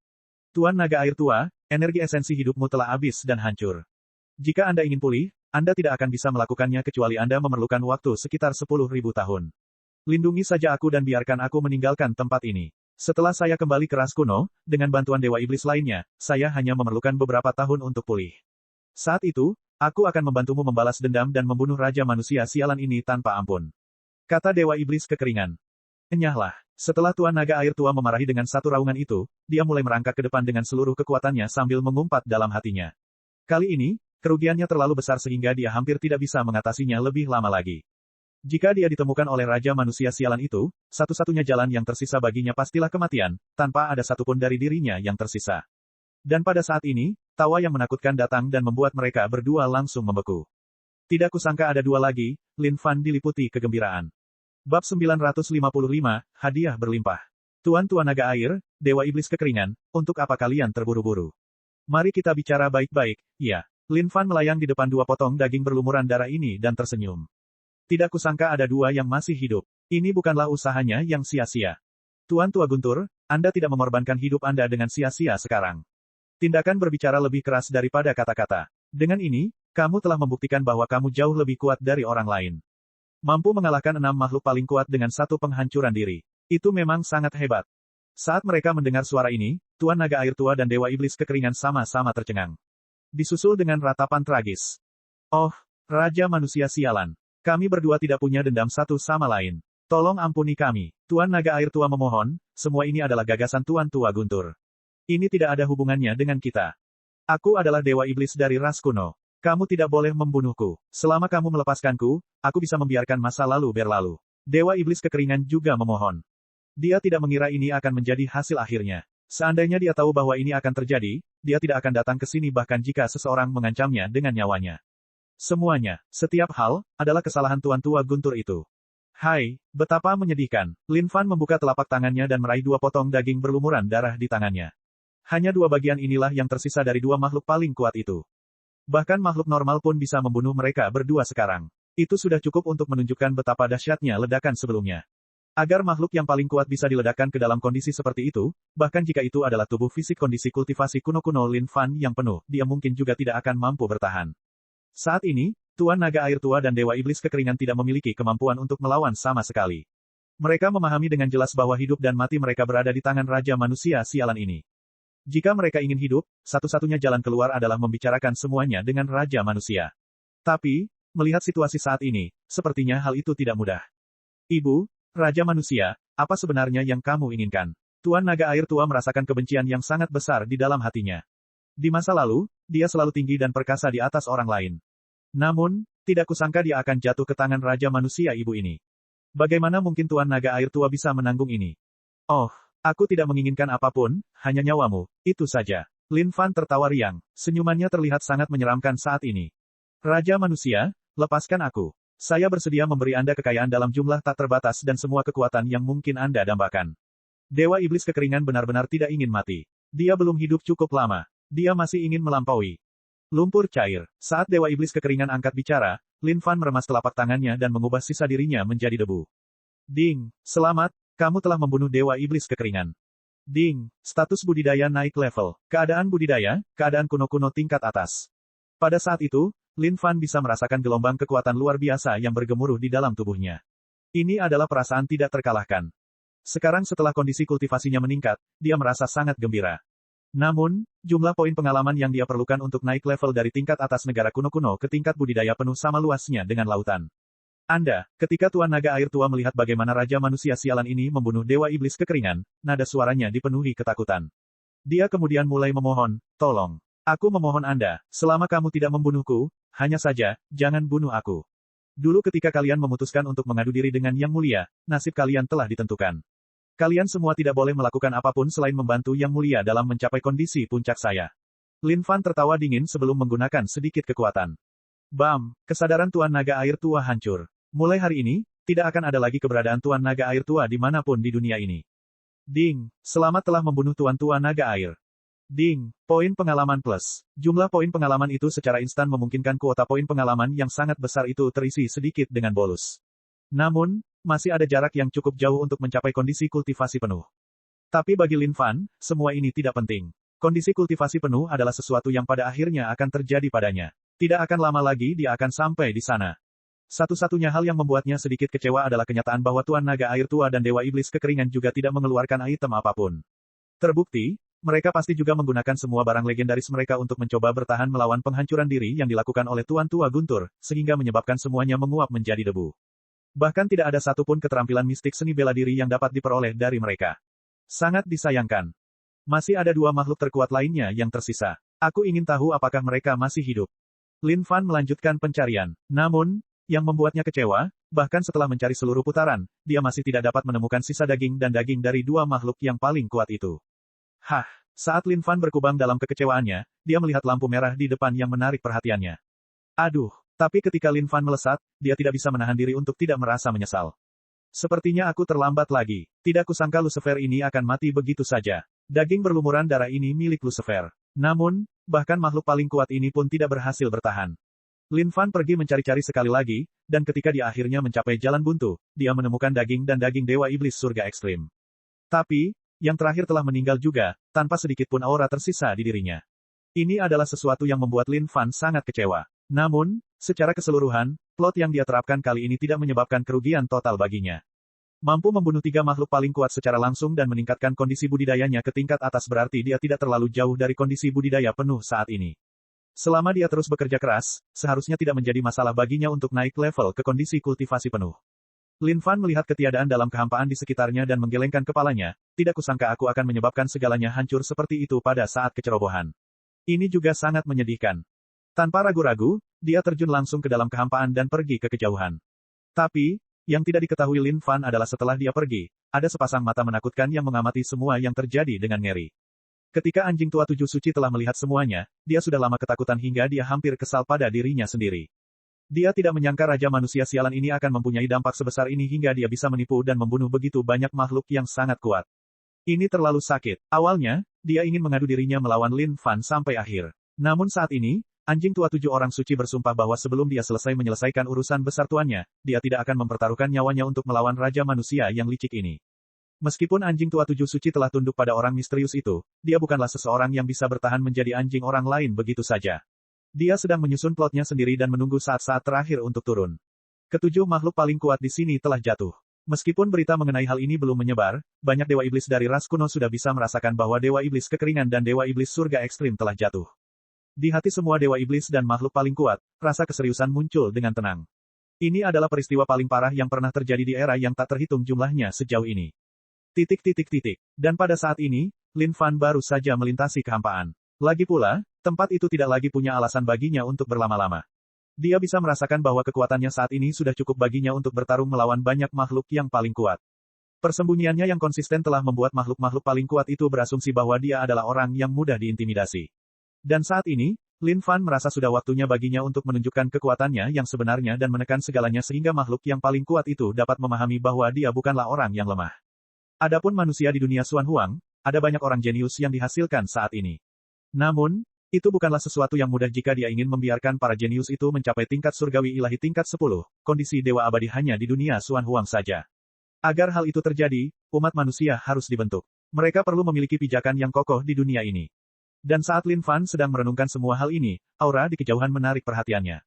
Tuan Naga Air Tua, energi esensi hidupmu telah habis dan hancur. Jika Anda ingin pulih, Anda tidak akan bisa melakukannya kecuali Anda memerlukan waktu sekitar 10.000 tahun. Lindungi saja aku dan biarkan aku meninggalkan tempat ini. Setelah saya kembali ke ras kuno, dengan bantuan Dewa Iblis lainnya, saya hanya memerlukan beberapa tahun untuk pulih. Saat itu, aku akan membantumu membalas dendam dan membunuh Raja Manusia sialan ini tanpa ampun. Kata Dewa Iblis Kekeringan. Enyahlah. Setelah Tuan Naga Air Tua memarahi dengan satu raungan itu, dia mulai merangkak ke depan dengan seluruh kekuatannya sambil mengumpat dalam hatinya. Kali ini, kerugiannya terlalu besar sehingga dia hampir tidak bisa mengatasinya lebih lama lagi. Jika dia ditemukan oleh Raja Manusia sialan itu, satu-satunya jalan yang tersisa baginya pastilah kematian, tanpa ada satupun dari dirinya yang tersisa. Dan pada saat ini, tawa yang menakutkan datang dan membuat mereka berdua langsung membeku. Tidak kusangka ada dua lagi, Lin Fan diliputi kegembiraan. Bab 955, Hadiah Berlimpah. Tuan-tuan naga air, Dewa Iblis Kekeringan, untuk apa kalian terburu-buru? Mari kita bicara baik-baik, ya. Lin Fan melayang di depan dua potong daging berlumuran darah ini dan tersenyum. Tidak kusangka ada dua yang masih hidup. Ini bukanlah usahanya yang sia-sia. Tuan Tua Guntur, Anda tidak mengorbankan hidup Anda dengan sia-sia sekarang. Tindakan berbicara lebih keras daripada kata-kata. Dengan ini, kamu telah membuktikan bahwa kamu jauh lebih kuat dari orang lain. Mampu mengalahkan 6 makhluk paling kuat dengan satu penghancuran diri. Itu memang sangat hebat. Saat mereka mendengar suara ini, Tuan Naga Air Tua dan Dewa Iblis Kekeringan sama-sama tercengang. Disusul dengan ratapan tragis. Oh, Raja Manusia Sialan. Kami berdua tidak punya dendam satu sama lain. Tolong ampuni kami. Tuan Naga Air Tua memohon, semua ini adalah gagasan Tuan Tua Guntur. Ini tidak ada hubungannya dengan kita. Aku adalah Dewa Iblis dari ras kuno. Kamu tidak boleh membunuhku. Selama kamu melepaskanku, aku bisa membiarkan masa lalu berlalu. Dewa Iblis Kekeringan juga memohon. Dia tidak mengira ini akan menjadi hasil akhirnya. Seandainya dia tahu bahwa ini akan terjadi, dia tidak akan datang ke sini bahkan jika seseorang mengancamnya dengan nyawanya. Semuanya, setiap hal, adalah kesalahan Tuan Tua Guntur itu. Hai, betapa menyedihkan. Lin Fan membuka telapak tangannya dan meraih dua potong daging berlumuran darah di tangannya. Hanya dua bagian inilah yang tersisa dari dua makhluk paling kuat itu. Bahkan makhluk normal pun bisa membunuh mereka berdua sekarang. Itu sudah cukup untuk menunjukkan betapa dahsyatnya ledakan sebelumnya. Agar makhluk yang paling kuat bisa diledakkan ke dalam kondisi seperti itu, bahkan jika itu adalah tubuh fisik kondisi kultivasi kuno-kuno Lin Fan yang penuh, dia mungkin juga tidak akan mampu bertahan. Saat ini, Tuan Naga Air Tua dan Dewa Iblis Kekeringan tidak memiliki kemampuan untuk melawan sama sekali. Mereka memahami dengan jelas bahwa hidup dan mati mereka berada di tangan Raja Manusia Sialan ini. Jika mereka ingin hidup, satu-satunya jalan keluar adalah membicarakan semuanya dengan Raja Manusia. Tapi, melihat situasi saat ini, sepertinya hal itu tidak mudah. Ibu, Raja Manusia, apa sebenarnya yang kamu inginkan? Tuan Naga Air Tua merasakan kebencian yang sangat besar di dalam hatinya. Di masa lalu, dia selalu tinggi dan perkasa di atas orang lain. Namun, tidak kusangka dia akan jatuh ke tangan Raja Manusia ibu ini. Bagaimana mungkin Tuan Naga Air Tua bisa menanggung ini? Oh, aku tidak menginginkan apapun, hanya nyawamu, itu saja. Lin Fan tertawa riang, senyumannya terlihat sangat menyeramkan saat ini. Raja Manusia, lepaskan aku. Saya bersedia memberi Anda kekayaan dalam jumlah tak terbatas dan semua kekuatan yang mungkin Anda dambakan. Dewa Iblis Kekeringan benar-benar tidak ingin mati. Dia belum hidup cukup lama. Dia masih ingin melampaui. Lumpur cair. Saat Dewa Iblis Kekeringan angkat bicara, Lin Fan meremas telapak tangannya dan mengubah sisa dirinya menjadi debu. Ding, selamat, kamu telah membunuh Dewa Iblis Kekeringan. Ding, status budidaya naik level. Keadaan budidaya, keadaan kuno-kuno tingkat atas. Pada saat itu, Lin Fan bisa merasakan gelombang kekuatan luar biasa yang bergemuruh di dalam tubuhnya. Ini adalah perasaan tidak terkalahkan. Sekarang setelah kondisi kultivasinya meningkat, dia merasa sangat gembira. Namun, jumlah poin pengalaman yang dia perlukan untuk naik level dari tingkat atas negara kuno-kuno ke tingkat budidaya penuh sama luasnya dengan lautan. Ketika Tuan Naga Air Tua melihat bagaimana Raja Manusia Sialan ini membunuh Dewa Iblis Kekeringan, nada suaranya dipenuhi ketakutan. Dia kemudian mulai memohon, tolong. Aku memohon Anda, selama kamu tidak membunuhku, hanya saja, jangan bunuh aku. Dulu ketika kalian memutuskan untuk mengadu diri dengan Yang Mulia, nasib kalian telah ditentukan. Kalian semua tidak boleh melakukan apapun selain membantu Yang Mulia dalam mencapai kondisi puncak saya. Lin Fan tertawa dingin sebelum menggunakan sedikit kekuatan. Bam, kesadaran Tuan Naga Air Tua hancur. Mulai hari ini, tidak akan ada lagi keberadaan Tuan Naga Air Tua dimanapun di dunia ini. Ding, selamat telah membunuh Tuan Naga Air. Ding, poin pengalaman plus. Jumlah poin pengalaman itu secara instan memungkinkan kuota poin pengalaman yang sangat besar itu terisi sedikit dengan bonus. Namun, masih ada jarak yang cukup jauh untuk mencapai kondisi kultivasi penuh. Tapi bagi Lin Fan, semua ini tidak penting. Kondisi kultivasi penuh adalah sesuatu yang pada akhirnya akan terjadi padanya. Tidak akan lama lagi dia akan sampai di sana. Satu-satunya hal yang membuatnya sedikit kecewa adalah kenyataan bahwa Tuan Naga Air Tua dan Dewa Iblis Kekeringan juga tidak mengeluarkan item apapun. Terbukti, mereka pasti juga menggunakan semua barang legendaris mereka untuk mencoba bertahan melawan penghancuran diri yang dilakukan oleh Tuan Tua Guntur, sehingga menyebabkan semuanya menguap menjadi debu. Bahkan tidak ada satupun keterampilan mistik seni bela diri yang dapat diperoleh dari mereka. Sangat disayangkan. Masih ada dua makhluk terkuat lainnya yang tersisa. Aku ingin tahu apakah mereka masih hidup. Lin Fan melanjutkan pencarian. Namun, yang membuatnya kecewa, bahkan setelah mencari seluruh putaran, dia masih tidak dapat menemukan sisa daging dan daging dari dua makhluk yang paling kuat itu. Saat Lin Fan berkubang dalam kekecewaannya, dia melihat lampu merah di depan yang menarik perhatiannya. Aduh, tapi ketika Lin Fan melesat, dia tidak bisa menahan diri untuk tidak merasa menyesal. Sepertinya aku terlambat lagi. Tidak kusangka Lucifer ini akan mati begitu saja. Daging berlumuran darah ini milik Lucifer. Namun, bahkan makhluk paling kuat ini pun tidak berhasil bertahan. Lin Fan pergi mencari-cari sekali lagi, dan ketika dia akhirnya mencapai jalan buntu, dia menemukan daging dan daging Dewa Iblis Surga Ekstrim. Tapi, yang terakhir telah meninggal juga, tanpa sedikit pun aura tersisa di dirinya. Ini adalah sesuatu yang membuat Lin Fan sangat kecewa. Namun, secara keseluruhan, plot yang dia terapkan kali ini tidak menyebabkan kerugian total baginya. Mampu membunuh tiga makhluk paling kuat secara langsung dan meningkatkan kondisi budidayanya ke tingkat atas berarti dia tidak terlalu jauh dari kondisi budidaya penuh saat ini. Selama dia terus bekerja keras, seharusnya tidak menjadi masalah baginya untuk naik level ke kondisi kultivasi penuh. Lin Fan melihat ketiadaan dalam kehampaan di sekitarnya dan menggelengkan kepalanya, tidak kusangka aku akan menyebabkan segalanya hancur seperti itu pada saat kecerobohan. Ini juga sangat menyedihkan. Tanpa ragu-ragu, dia terjun langsung ke dalam kehampaan dan pergi ke kejauhan. Tapi, yang tidak diketahui Lin Fan adalah setelah dia pergi, ada sepasang mata menakutkan yang mengamati semua yang terjadi dengan ngeri. Ketika anjing tua tujuh suci telah melihat semuanya, dia sudah lama ketakutan hingga dia hampir kesal pada dirinya sendiri. Dia tidak menyangka Raja Manusia Sialan ini akan mempunyai dampak sebesar ini hingga dia bisa menipu dan membunuh begitu banyak makhluk yang sangat kuat. Ini terlalu sakit. Awalnya, dia ingin mengadu dirinya melawan Lin Fan sampai akhir. Namun saat ini, anjing tua tujuh orang suci bersumpah bahwa sebelum dia selesai menyelesaikan urusan besar tuannya, dia tidak akan mempertaruhkan nyawanya untuk melawan Raja Manusia yang licik ini. Meskipun anjing tua tujuh suci telah tunduk pada orang misterius itu, dia bukanlah seseorang yang bisa bertahan menjadi anjing orang lain begitu saja. Dia sedang menyusun plotnya sendiri dan menunggu saat-saat terakhir untuk turun. Ketujuh makhluk paling kuat di sini telah jatuh. Meskipun berita mengenai hal ini belum menyebar, banyak dewa iblis dari ras kuno sudah bisa merasakan bahwa Dewa Iblis Kekeringan dan Dewa Iblis Surga Ekstrim telah jatuh. Di hati semua dewa iblis dan makhluk paling kuat, rasa keseriusan muncul dengan tenang. Ini adalah peristiwa paling parah yang pernah terjadi di era yang tak terhitung jumlahnya sejauh ini. Dan pada saat ini, Lin Fan baru saja melintasi kehampaan. Lagi pula, tempat itu tidak lagi punya alasan baginya untuk berlama-lama. Dia bisa merasakan bahwa kekuatannya saat ini sudah cukup baginya untuk bertarung melawan banyak makhluk yang paling kuat. Persembunyiannya yang konsisten telah membuat makhluk-makhluk paling kuat itu berasumsi bahwa dia adalah orang yang mudah diintimidasi. Dan saat ini, Lin Fan merasa sudah waktunya baginya untuk menunjukkan kekuatannya yang sebenarnya dan menekan segalanya sehingga makhluk yang paling kuat itu dapat memahami bahwa dia bukanlah orang yang lemah. Adapun manusia di dunia Xuan Huang, ada banyak orang jenius yang dihasilkan saat ini. Namun, itu bukanlah sesuatu yang mudah jika dia ingin membiarkan para jenius itu mencapai tingkat surgawi ilahi tingkat 10, kondisi dewa abadi hanya di dunia Xuan Huang saja. Agar hal itu terjadi, umat manusia harus dibentuk. Mereka perlu memiliki pijakan yang kokoh di dunia ini. Dan saat Lin Fan sedang merenungkan semua hal ini, aura di kejauhan menarik perhatiannya.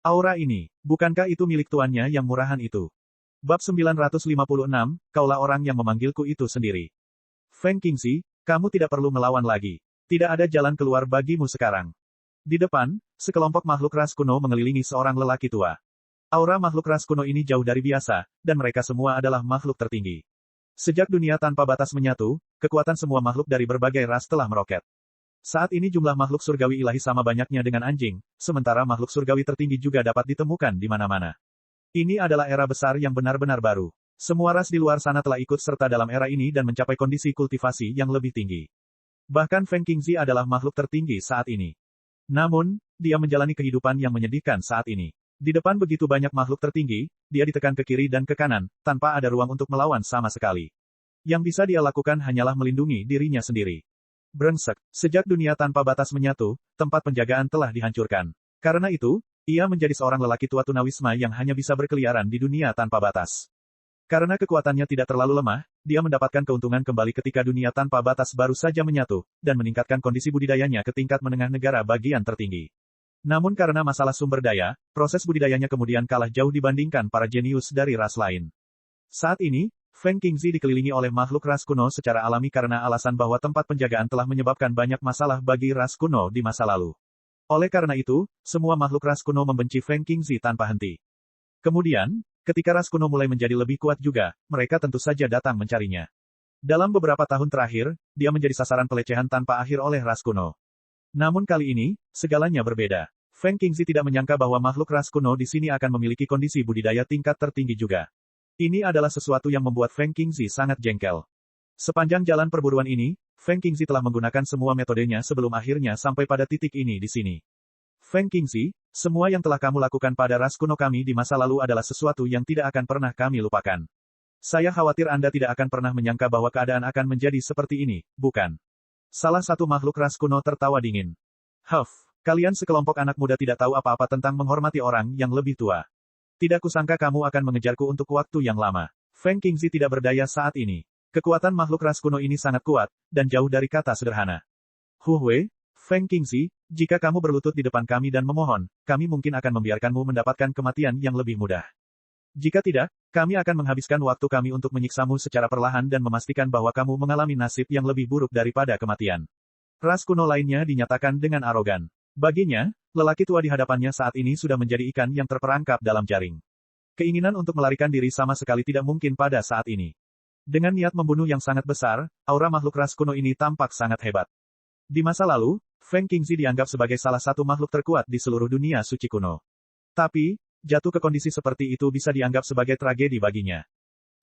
Aura ini, bukankah itu milik tuannya yang murahan itu? Bab 956, kaulah orang yang memanggilku itu sendiri. Feng Qingxi, kamu tidak perlu melawan lagi. Tidak ada jalan keluar bagimu sekarang. Di depan, sekelompok makhluk ras kuno mengelilingi seorang lelaki tua. Aura makhluk ras kuno ini jauh dari biasa, dan mereka semua adalah makhluk tertinggi. Sejak dunia tanpa batas menyatu, kekuatan semua makhluk dari berbagai ras telah meroket. Saat ini jumlah makhluk surgawi ilahi sama banyaknya dengan anjing, sementara makhluk surgawi tertinggi juga dapat ditemukan di mana-mana. Ini adalah era besar yang benar-benar baru. Semua ras di luar sana telah ikut serta dalam era ini dan mencapai kondisi kultivasi yang lebih tinggi. Bahkan Feng Qingxi adalah makhluk tertinggi saat ini. Namun, dia menjalani kehidupan yang menyedihkan saat ini. Di depan begitu banyak makhluk tertinggi, dia ditekan ke kiri dan ke kanan, tanpa ada ruang untuk melawan sama sekali. Yang bisa dia lakukan hanyalah melindungi dirinya sendiri. Brengsek, sejak dunia tanpa batas menyatu, tempat penjagaan telah dihancurkan. Karena itu, ia menjadi seorang lelaki tua tunawisma yang hanya bisa berkeliaran di dunia tanpa batas. Karena kekuatannya tidak terlalu lemah, dia mendapatkan keuntungan kembali ketika dunia tanpa batas baru saja menyatu, dan meningkatkan kondisi budidayanya ke tingkat menengah negara bagian tertinggi. Namun karena masalah sumber daya, proses budidayanya kemudian kalah jauh dibandingkan para jenius dari ras lain. Saat ini, Feng Qingxi dikelilingi oleh makhluk ras kuno secara alami karena alasan bahwa tempat penjagaan telah menyebabkan banyak masalah bagi ras kuno di masa lalu. Oleh karena itu, semua makhluk ras kuno membenci Feng Qingxi tanpa henti. Kemudian, ketika ras kuno mulai menjadi lebih kuat juga, mereka tentu saja datang mencarinya. Dalam beberapa tahun terakhir, dia menjadi sasaran pelecehan tanpa akhir oleh ras kuno. Namun kali ini, segalanya berbeda. Feng Qingxi tidak menyangka bahwa makhluk ras kuno di sini akan memiliki kondisi budidaya tingkat tertinggi juga. Ini adalah sesuatu yang membuat Feng Qingxi sangat jengkel. Sepanjang jalan perburuan ini, Feng Qingxi telah menggunakan semua metodenya sebelum akhirnya sampai pada titik ini di sini. Feng Qingxi, semua yang telah kamu lakukan pada ras kuno kami di masa lalu adalah sesuatu yang tidak akan pernah kami lupakan. Saya khawatir Anda tidak akan pernah menyangka bahwa keadaan akan menjadi seperti ini, bukan? Salah satu makhluk ras kuno tertawa dingin. Huff, kalian sekelompok anak muda tidak tahu apa-apa tentang menghormati orang yang lebih tua. Tidak kusangka kamu akan mengejarku untuk waktu yang lama. Feng Qingxi tidak berdaya saat ini. Kekuatan makhluk ras kuno ini sangat kuat, dan jauh dari kata sederhana. Huhwe, Feng Qingxi, jika kamu berlutut di depan kami dan memohon, kami mungkin akan membiarkanmu mendapatkan kematian yang lebih mudah. Jika tidak, kami akan menghabiskan waktu kami untuk menyiksamu secara perlahan dan memastikan bahwa kamu mengalami nasib yang lebih buruk daripada kematian. Ras kuno lainnya dinyatakan dengan arogan. Baginya, lelaki tua di hadapannya saat ini sudah menjadi ikan yang terperangkap dalam jaring. Keinginan untuk melarikan diri sama sekali tidak mungkin pada saat ini. Dengan niat membunuh yang sangat besar, aura makhluk ras kuno ini tampak sangat hebat. Di masa lalu, Feng Qingxi dianggap sebagai salah satu makhluk terkuat di seluruh dunia suci kuno. Tapi, jatuh ke kondisi seperti itu bisa dianggap sebagai tragedi baginya.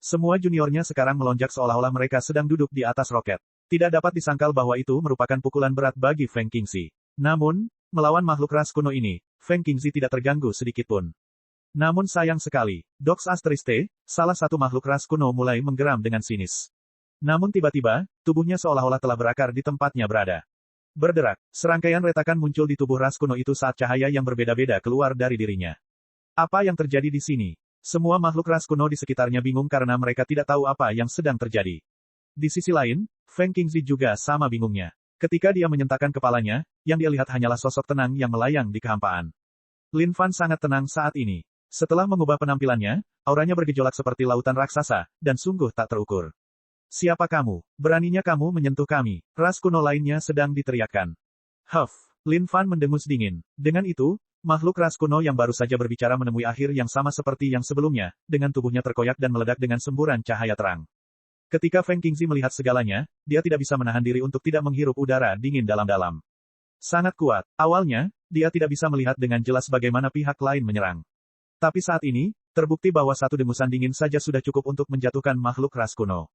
Semua juniornya sekarang melonjak seolah-olah mereka sedang duduk di atas roket. Tidak dapat disangkal bahwa itu merupakan pukulan berat bagi Feng Qingxi. Namun, melawan makhluk ras kuno ini, Feng Qingxi tidak terganggu sedikitpun. Namun sayang sekali, Dox Astriste, salah satu makhluk ras kuno mulai menggeram dengan sinis. Namun tiba-tiba, tubuhnya seolah-olah telah berakar di tempatnya berada. Berderak, serangkaian retakan muncul di tubuh ras kuno itu saat cahaya yang berbeda-beda keluar dari dirinya. Apa yang terjadi di sini? Semua makhluk ras kuno di sekitarnya bingung karena mereka tidak tahu apa yang sedang terjadi. Di sisi lain, Feng Qingxi juga sama bingungnya. Ketika dia menyentakkan kepalanya, yang dia lihat hanyalah sosok tenang yang melayang di kehampaan. Lin Fan sangat tenang saat ini. Setelah mengubah penampilannya, auranya bergejolak seperti lautan raksasa, dan sungguh tak terukur. Siapa kamu? Beraninya kamu menyentuh kami? Ras kuno lainnya sedang diteriakkan. Huff, Lin Fan mendengus dingin. Dengan itu, makhluk ras kuno yang baru saja berbicara menemui akhir yang sama seperti yang sebelumnya, dengan tubuhnya terkoyak dan meledak dengan semburan cahaya terang. Ketika Feng Qingxi melihat segalanya, dia tidak bisa menahan diri untuk tidak menghirup udara dingin dalam-dalam. Sangat kuat. Awalnya, dia tidak bisa melihat dengan jelas bagaimana pihak lain menyerang. Tapi saat ini, terbukti bahwa satu dengusan dingin saja sudah cukup untuk menjatuhkan makhluk ras kuno.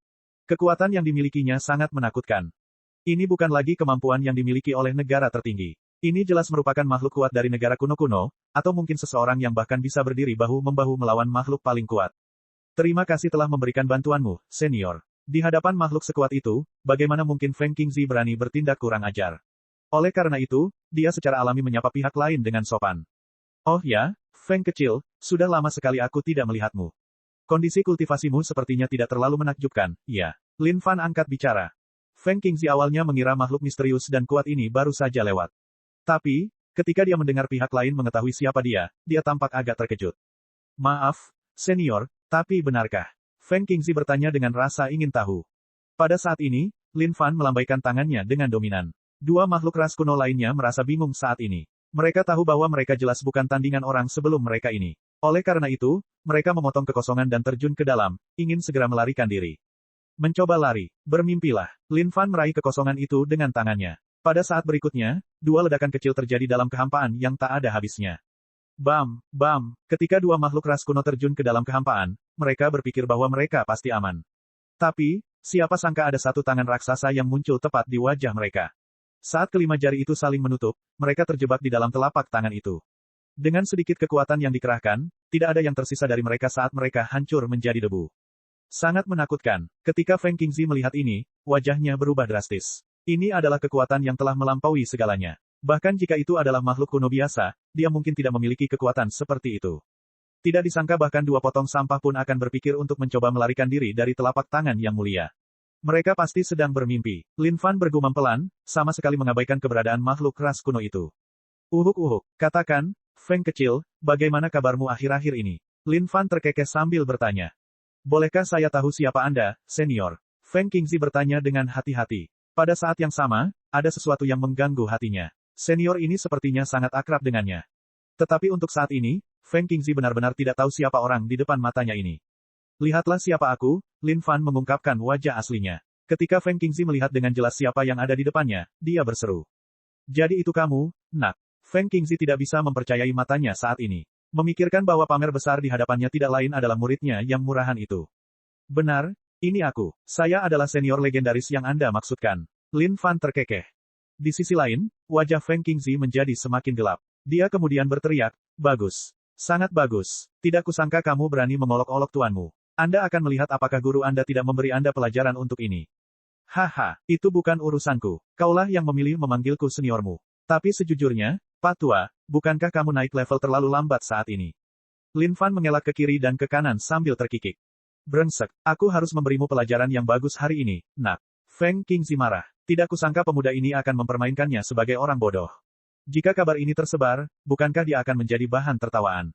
Kekuatan yang dimilikinya sangat menakutkan. Ini bukan lagi kemampuan yang dimiliki oleh negara tertinggi. Ini jelas merupakan makhluk kuat dari negara kuno-kuno, atau mungkin seseorang yang bahkan bisa berdiri bahu-membahu melawan makhluk paling kuat. Terima kasih telah memberikan bantuanmu, senior. Di hadapan makhluk sekuat itu, bagaimana mungkin Feng Qingxi berani bertindak kurang ajar? Oleh karena itu, dia secara alami menyapa pihak lain dengan sopan. Oh ya, Feng kecil, sudah lama sekali aku tidak melihatmu. Kondisi kultivasimu sepertinya tidak terlalu menakjubkan, ya. Lin Fan angkat bicara. Feng Qingzi awalnya mengira makhluk misterius dan kuat ini baru saja lewat. Tapi, ketika dia mendengar pihak lain mengetahui siapa dia tampak agak terkejut. Maaf, senior, tapi benarkah? Feng Qingzi bertanya dengan rasa ingin tahu. Pada saat ini, Lin Fan melambaikan tangannya dengan dominan. Dua makhluk ras kuno lainnya merasa bingung saat ini. Mereka tahu bahwa mereka jelas bukan tandingan orang sebelum mereka ini. Oleh karena itu, mereka memotong kekosongan dan terjun ke dalam, ingin segera melarikan diri. Mencoba lari, bermimpilah. Lin Fan meraih kekosongan itu dengan tangannya. Pada saat berikutnya, dua ledakan kecil terjadi dalam kehampaan yang tak ada habisnya. Bam, bam, ketika dua makhluk ras kuno terjun ke dalam kehampaan, mereka berpikir bahwa mereka pasti aman. Tapi, siapa sangka ada satu tangan raksasa yang muncul tepat di wajah mereka. Saat kelima jari itu saling menutup, mereka terjebak di dalam telapak tangan itu. Dengan sedikit kekuatan yang dikerahkan, tidak ada yang tersisa dari mereka saat mereka hancur menjadi debu. Sangat menakutkan. Ketika Feng Qingzi melihat ini, wajahnya berubah drastis. Ini adalah kekuatan yang telah melampaui segalanya. Bahkan jika itu adalah makhluk kuno biasa, dia mungkin tidak memiliki kekuatan seperti itu. Tidak disangka bahkan dua potong sampah pun akan berpikir untuk mencoba melarikan diri dari telapak tangan yang mulia. Mereka pasti sedang bermimpi. Lin Fan bergumam pelan, sama sekali mengabaikan keberadaan makhluk ras kuno itu. Uhuk-uhuk, katakan, Feng kecil, bagaimana kabarmu akhir-akhir ini? Lin Fan terkekeh sambil bertanya. Bolehkah saya tahu siapa Anda, senior? Feng Qingzi bertanya dengan hati-hati. Pada saat yang sama, ada sesuatu yang mengganggu hatinya. Senior ini sepertinya sangat akrab dengannya. Tetapi untuk saat ini, Feng Qingzi benar-benar tidak tahu siapa orang di depan matanya ini. Lihatlah siapa aku, Lin Fan mengungkapkan wajah aslinya. Ketika Feng Qingzi melihat dengan jelas siapa yang ada di depannya, dia berseru. Jadi itu kamu, nak. Feng Qingzi tidak bisa mempercayai matanya saat ini. Memikirkan bahwa pamer besar di hadapannya tidak lain adalah muridnya yang murahan itu. Benar, ini aku. Saya adalah senior legendaris yang Anda maksudkan. Lin Fan terkekeh. Di sisi lain, wajah Feng Qingzi menjadi semakin gelap. Dia kemudian berteriak, bagus. Sangat bagus. Tidak kusangka kamu berani mengolok-olok tuanmu. Anda akan melihat apakah guru Anda tidak memberi Anda pelajaran untuk ini. Haha, itu bukan urusanku. Kaulah yang memilih memanggilku seniormu. Tapi sejujurnya, Pak Tua, bukankah kamu naik level terlalu lambat saat ini? Lin Fan mengelak ke kiri dan ke kanan sambil terkikik. Brengsek, aku harus memberimu pelajaran yang bagus hari ini, nak. Feng Qingzi marah. Tidak kusangka pemuda ini akan mempermainkannya sebagai orang bodoh. Jika kabar ini tersebar, bukankah dia akan menjadi bahan tertawaan?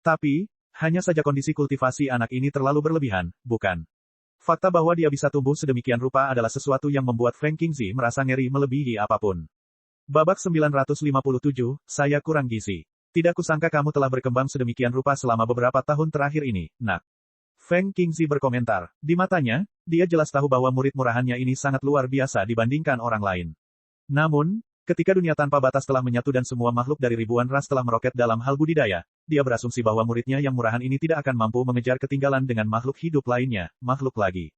Tapi, hanya saja kondisi kultivasi anak ini terlalu berlebihan, bukan? Fakta bahwa dia bisa tumbuh sedemikian rupa adalah sesuatu yang membuat Feng Qingzi merasa ngeri melebihi apapun. Babak 957, saya kurang gizi. Tidak kusangka kamu telah berkembang sedemikian rupa selama beberapa tahun terakhir ini, nak. Feng Qingzi berkomentar. Di matanya, dia jelas tahu bahwa murid murahannya ini sangat luar biasa dibandingkan orang lain. Namun, ketika dunia tanpa batas telah menyatu dan semua makhluk dari ribuan ras telah meroket dalam hal budidaya, dia berasumsi bahwa muridnya yang murahan ini tidak akan mampu mengejar ketinggalan dengan makhluk hidup lainnya, makhluk lagi.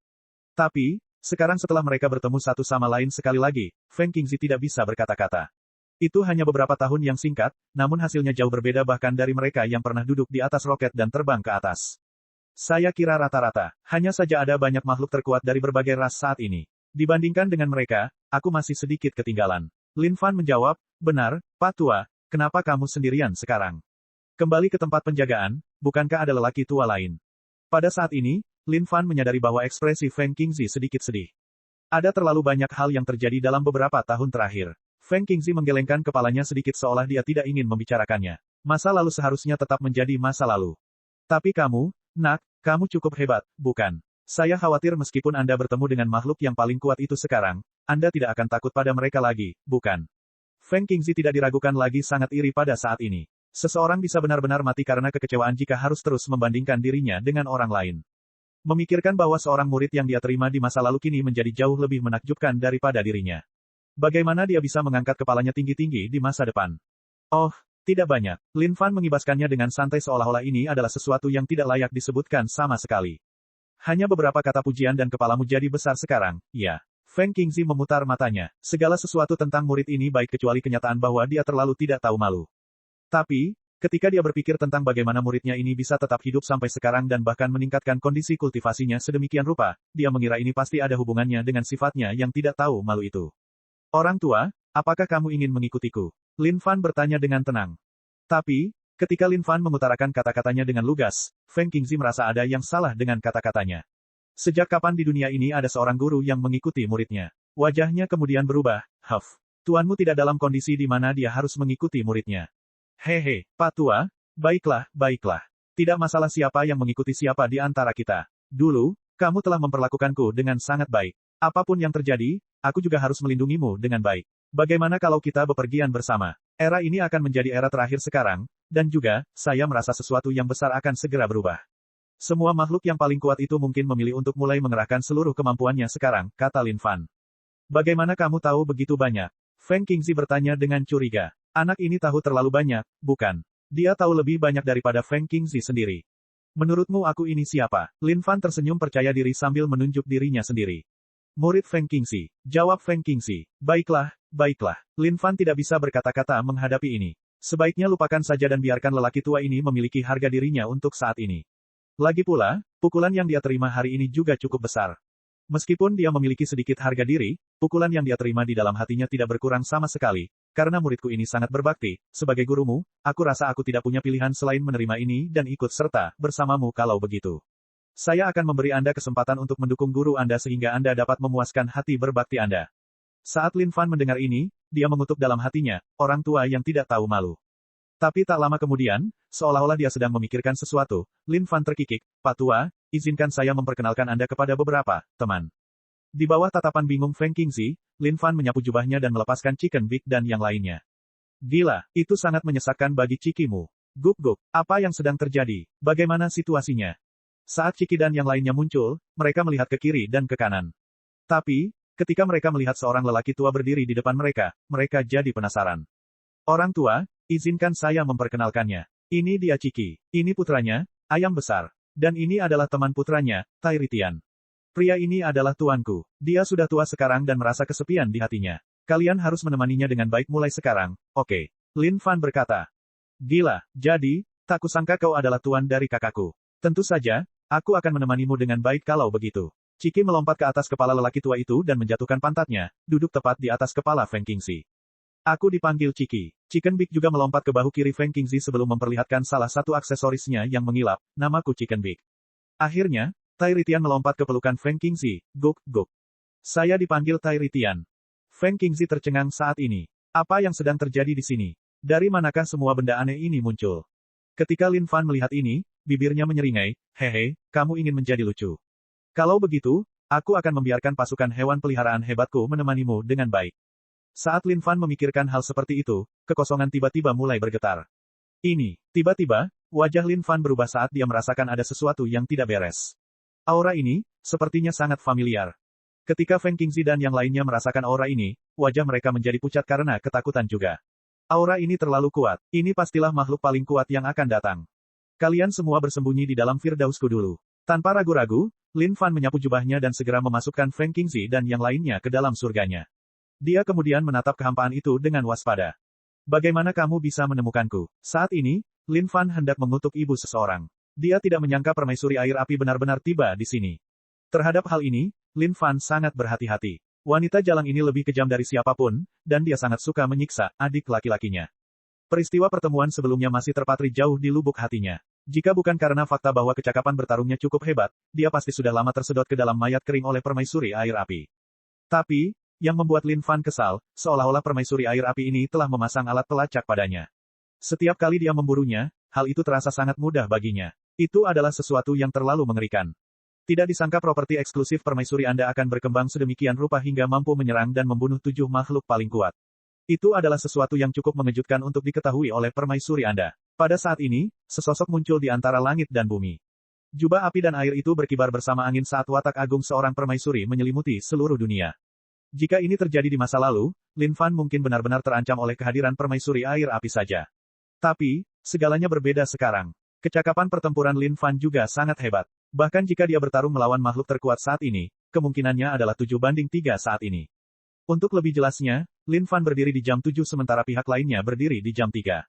Tapi, sekarang setelah mereka bertemu satu sama lain sekali lagi, Feng Qingzi tidak bisa berkata-kata. Itu hanya beberapa tahun yang singkat, namun hasilnya jauh berbeda bahkan dari mereka yang pernah duduk di atas roket dan terbang ke atas. Saya kira rata-rata, hanya saja ada banyak makhluk terkuat dari berbagai ras saat ini. Dibandingkan dengan mereka, aku masih sedikit ketinggalan. Lin Fan menjawab, benar, Pak Tua, kenapa kamu sendirian sekarang? Kembali ke tempat penjagaan, bukankah ada lelaki tua lain? Pada saat ini, Lin Fan menyadari bahwa ekspresi Feng Qingzi sedikit sedih. Ada terlalu banyak hal yang terjadi dalam beberapa tahun terakhir. Feng Qingzi menggelengkan kepalanya sedikit seolah dia tidak ingin membicarakannya. Masa lalu seharusnya tetap menjadi masa lalu. Tapi kamu, nak, kamu cukup hebat, bukan? Saya khawatir meskipun Anda bertemu dengan makhluk yang paling kuat itu sekarang, Anda tidak akan takut pada mereka lagi, bukan? Feng Qingzi tidak diragukan lagi sangat iri pada saat ini. Seseorang bisa benar-benar mati karena kekecewaan jika harus terus membandingkan dirinya dengan orang lain. Memikirkan bahwa seorang murid yang dia terima di masa lalu kini menjadi jauh lebih menakjubkan daripada dirinya. Bagaimana dia bisa mengangkat kepalanya tinggi-tinggi di masa depan? Oh, tidak banyak. Lin Fan mengibaskannya dengan santai seolah-olah ini adalah sesuatu yang tidak layak disebutkan sama sekali. Hanya beberapa kata pujian dan kepalamu jadi besar sekarang, ya. Feng Qingzi memutar matanya. Segala sesuatu tentang murid ini baik kecuali kenyataan bahwa dia terlalu tidak tahu malu. Tapi, ketika dia berpikir tentang bagaimana muridnya ini bisa tetap hidup sampai sekarang dan bahkan meningkatkan kondisi kultivasinya sedemikian rupa, dia mengira ini pasti ada hubungannya dengan sifatnya yang tidak tahu malu itu. Orang tua, apakah kamu ingin mengikutiku? Lin Fan bertanya dengan tenang. Tapi, ketika Lin Fan mengutarakan kata-katanya dengan lugas, Feng Qingzi merasa ada yang salah dengan kata-katanya. Sejak kapan di dunia ini ada seorang guru yang mengikuti muridnya? Wajahnya kemudian berubah. Huff. Tuanmu tidak dalam kondisi di mana dia harus mengikuti muridnya. Hehe, Pak Tua, baiklah, baiklah. Tidak masalah siapa yang mengikuti siapa di antara kita. Dulu, kamu telah memperlakukanku dengan sangat baik. Apapun yang terjadi, aku juga harus melindungimu dengan baik. Bagaimana kalau kita bepergian bersama? Era ini akan menjadi era terakhir sekarang, dan juga, saya merasa sesuatu yang besar akan segera berubah. Semua makhluk yang paling kuat itu mungkin memilih untuk mulai mengerahkan seluruh kemampuannya sekarang, kata Lin Fan. Bagaimana kamu tahu begitu banyak? Feng Qingzi bertanya dengan curiga. Anak ini tahu terlalu banyak, bukan? Dia tahu lebih banyak daripada Feng Qingzi sendiri. Menurutmu aku ini siapa? Lin Fan tersenyum percaya diri sambil menunjuk dirinya sendiri. Murid Feng Qingzi. Jawab Feng Qingzi. Baiklah, baiklah. Lin Fan tidak bisa berkata-kata menghadapi ini. Sebaiknya lupakan saja dan biarkan lelaki tua ini memiliki harga dirinya untuk saat ini. Lagi pula, pukulan yang dia terima hari ini juga cukup besar. Meskipun dia memiliki sedikit harga diri, pukulan yang dia terima di dalam hatinya tidak berkurang sama sekali, karena muridku ini sangat berbakti. Sebagai gurumu, aku rasa aku tidak punya pilihan selain menerima ini dan ikut serta bersamamu kalau begitu. Saya akan memberi Anda kesempatan untuk mendukung guru Anda sehingga Anda dapat memuaskan hati berbakti Anda. Saat Lin Fan mendengar ini, dia mengutuk dalam hatinya, orang tua yang tidak tahu malu. Tapi tak lama kemudian, seolah-olah dia sedang memikirkan sesuatu, Lin Fan terkikik, Pak Tua, izinkan saya memperkenalkan Anda kepada beberapa teman. Di bawah tatapan bingung Feng Qingzi, Lin Fan menyapu jubahnya dan melepaskan Chicken Big dan yang lainnya. Gila, itu sangat menyesakkan bagi Cikimu. Guk-guk, apa yang sedang terjadi? Bagaimana situasinya? Saat Ciki dan yang lainnya muncul, mereka melihat ke kiri dan ke kanan. Tapi, ketika mereka melihat seorang lelaki tua berdiri di depan mereka, mereka jadi penasaran. Orang tua, izinkan saya memperkenalkannya. Ini dia Ciki. Ini putranya, ayam besar. Dan ini adalah teman putranya, Tai Ritian. Pria ini adalah tuanku. Dia sudah tua sekarang dan merasa kesepian di hatinya. Kalian harus menemaninya dengan baik mulai sekarang, oke? Lin Fan berkata. Gila, jadi, tak kusangka kau adalah tuan dari kakakku. Tentu saja, aku akan menemanimu dengan baik kalau begitu. Ciki melompat ke atas kepala lelaki tua itu dan menjatuhkan pantatnya, duduk tepat di atas kepala Feng Qingzi. Aku dipanggil Ciki. Chicken Big juga melompat ke bahu kiri Feng Qingzi sebelum memperlihatkan salah satu aksesorisnya yang mengilap, namaku Chicken Big. Akhirnya, Tai Ritian melompat ke pelukan Feng Qingzi, guk-guk. Saya dipanggil Tai Ritian. Feng Qingzi tercengang saat ini. Apa yang sedang terjadi di sini? Dari manakah semua benda aneh ini muncul? Ketika Lin Fan melihat ini, bibirnya menyeringai, hehe, kamu ingin menjadi lucu. Kalau begitu, aku akan membiarkan pasukan hewan peliharaan hebatku menemanimu dengan baik. Saat Lin Fan memikirkan hal seperti itu, kekosongan tiba-tiba mulai bergetar. Tiba-tiba, wajah Lin Fan berubah saat dia merasakan ada sesuatu yang tidak beres. Aura ini, sepertinya sangat familiar. Ketika Feng Qingzi dan yang lainnya merasakan aura ini, wajah mereka menjadi pucat karena ketakutan juga. Aura ini terlalu kuat, ini pastilah makhluk paling kuat yang akan datang. Kalian semua bersembunyi di dalam Firdausku dulu. Tanpa ragu-ragu, Lin Fan menyapu jubahnya dan segera memasukkan Feng Qingzi dan yang lainnya ke dalam surganya. Dia kemudian menatap kehampaan itu dengan waspada. Bagaimana kamu bisa menemukanku? Saat ini, Lin Fan hendak mengutuk ibu seseorang. Dia tidak menyangka permaisuri air api benar-benar tiba di sini. Terhadap hal ini, Lin Fan sangat berhati-hati. Wanita jalang ini lebih kejam dari siapapun, dan dia sangat suka menyiksa adik laki-lakinya. Peristiwa pertemuan sebelumnya masih terpatri jauh di lubuk hatinya. Jika bukan karena fakta bahwa kecakapan bertarungnya cukup hebat, dia pasti sudah lama tersedot ke dalam mayat kering oleh permaisuri air api. Tapi, yang membuat Lin Fan kesal, seolah-olah permaisuri air api ini telah memasang alat pelacak padanya. Setiap kali dia memburunya, hal itu terasa sangat mudah baginya. Itu adalah sesuatu yang terlalu mengerikan. Tidak disangka properti eksklusif permaisuri Anda akan berkembang sedemikian rupa hingga mampu menyerang dan membunuh 7 makhluk paling kuat. Itu adalah sesuatu yang cukup mengejutkan untuk diketahui oleh permaisuri Anda. Pada saat ini, sesosok muncul di antara langit dan bumi. Jubah api dan air itu berkibar bersama angin saat watak agung seorang permaisuri menyelimuti seluruh dunia. Jika ini terjadi di masa lalu, Lin Fan mungkin benar-benar terancam oleh kehadiran permaisuri air api saja. Tapi, segalanya berbeda sekarang. Kecakapan pertempuran Lin Fan juga sangat hebat. Bahkan jika dia bertarung melawan makhluk terkuat saat ini, kemungkinannya adalah 7-3 saat ini. Untuk lebih jelasnya, Lin Fan berdiri di jam 7 sementara pihak lainnya berdiri di jam 3.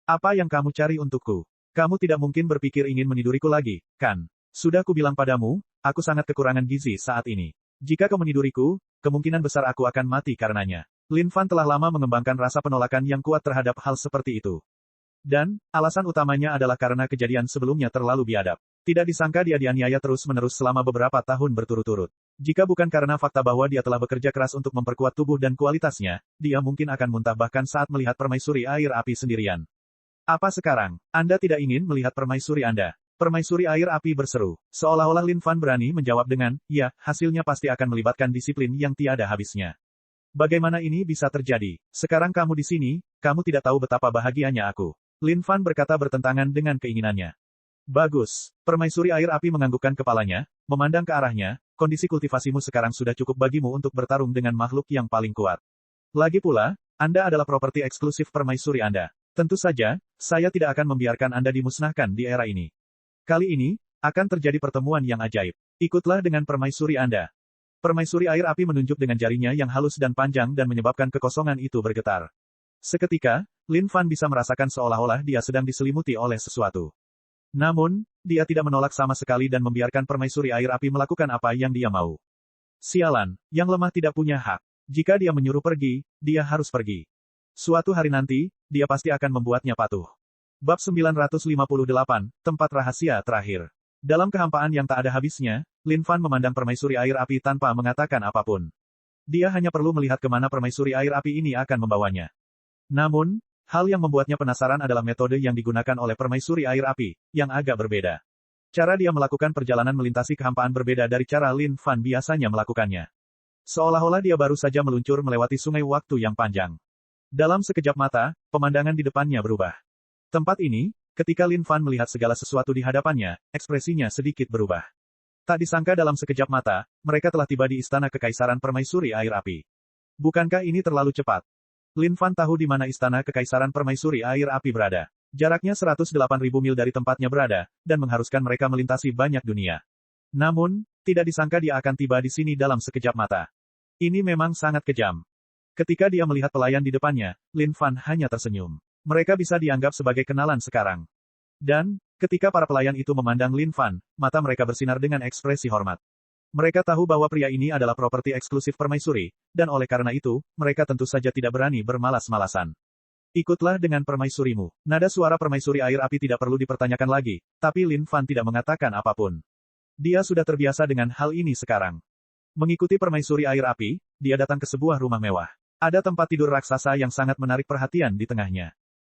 Apa yang kamu cari untukku? Kamu tidak mungkin berpikir ingin meniduriku lagi, kan? Sudah kubilang padamu, aku sangat kekurangan gizi saat ini. Jika kau meniduriku, kemungkinan besar aku akan mati karenanya. Lin Fan telah lama mengembangkan rasa penolakan yang kuat terhadap hal seperti itu. Dan, alasan utamanya adalah karena kejadian sebelumnya terlalu biadab. Tidak disangka dia dianiaya terus-menerus selama beberapa tahun berturut-turut. Jika bukan karena fakta bahwa dia telah bekerja keras untuk memperkuat tubuh dan kualitasnya, dia mungkin akan muntah bahkan saat melihat permaisuri air api sendirian. Apa sekarang? Anda tidak ingin melihat permaisuri Anda? Permaisuri air api berseru. Seolah-olah Lin Fan berani menjawab dengan, ya, hasilnya pasti akan melibatkan disiplin yang tiada habisnya. Bagaimana ini bisa terjadi? Sekarang kamu di sini, kamu tidak tahu betapa bahagianya aku. Lin Fan berkata bertentangan dengan keinginannya. Bagus. Permaisuri air api menganggukkan kepalanya, memandang ke arahnya, kondisi kultivasimu sekarang sudah cukup bagimu untuk bertarung dengan makhluk yang paling kuat. Lagi pula, Anda adalah properti eksklusif permaisuri Anda. Tentu saja, saya tidak akan membiarkan Anda dimusnahkan di era ini. Kali ini, akan terjadi pertemuan yang ajaib. Ikutlah dengan permaisuri Anda. Permaisuri air api menunjuk dengan jarinya yang halus dan panjang dan menyebabkan kekosongan itu bergetar. Seketika, Lin Fan bisa merasakan seolah-olah dia sedang diselimuti oleh sesuatu. Namun, dia tidak menolak sama sekali dan membiarkan permaisuri air api melakukan apa yang dia mau. Sialan, yang lemah tidak punya hak. Jika dia menyuruh pergi, dia harus pergi. Suatu hari nanti, dia pasti akan membuatnya patuh. Bab 958, Tempat Rahasia Terakhir. Dalam kehampaan yang tak ada habisnya, Lin Fan memandang permaisuri air api tanpa mengatakan apapun. Dia hanya perlu melihat kemana permaisuri air api ini akan membawanya. Namun, hal yang membuatnya penasaran adalah metode yang digunakan oleh permaisuri air api, yang agak berbeda. Cara dia melakukan perjalanan melintasi kehampaan berbeda dari cara Lin Fan biasanya melakukannya. Seolah-olah dia baru saja meluncur melewati sungai waktu yang panjang. Dalam sekejap mata, pemandangan di depannya berubah. Tempat ini, ketika Lin Fan melihat segala sesuatu di hadapannya, ekspresinya sedikit berubah. Tak disangka dalam sekejap mata, mereka telah tiba di istana kekaisaran permaisuri air api. Bukankah ini terlalu cepat? Lin Fan tahu di mana istana kekaisaran permaisuri air api berada. Jaraknya 108.000 mil dari tempatnya berada, dan mengharuskan mereka melintasi banyak dunia. Namun, tidak disangka dia akan tiba di sini dalam sekejap mata. Ini memang sangat kejam. Ketika dia melihat pelayan di depannya, Lin Fan hanya tersenyum. Mereka bisa dianggap sebagai kenalan sekarang. Dan, ketika para pelayan itu memandang Lin Fan, mata mereka bersinar dengan ekspresi hormat. Mereka tahu bahwa pria ini adalah properti eksklusif permaisuri, dan oleh karena itu, mereka tentu saja tidak berani bermalas-malasan. Ikutlah dengan permaisurimu. Nada suara permaisuri air api tidak perlu dipertanyakan lagi, tapi Lin Fan tidak mengatakan apapun. Dia sudah terbiasa dengan hal ini sekarang. Mengikuti permaisuri air api, dia datang ke sebuah rumah mewah. Ada tempat tidur raksasa yang sangat menarik perhatian di tengahnya.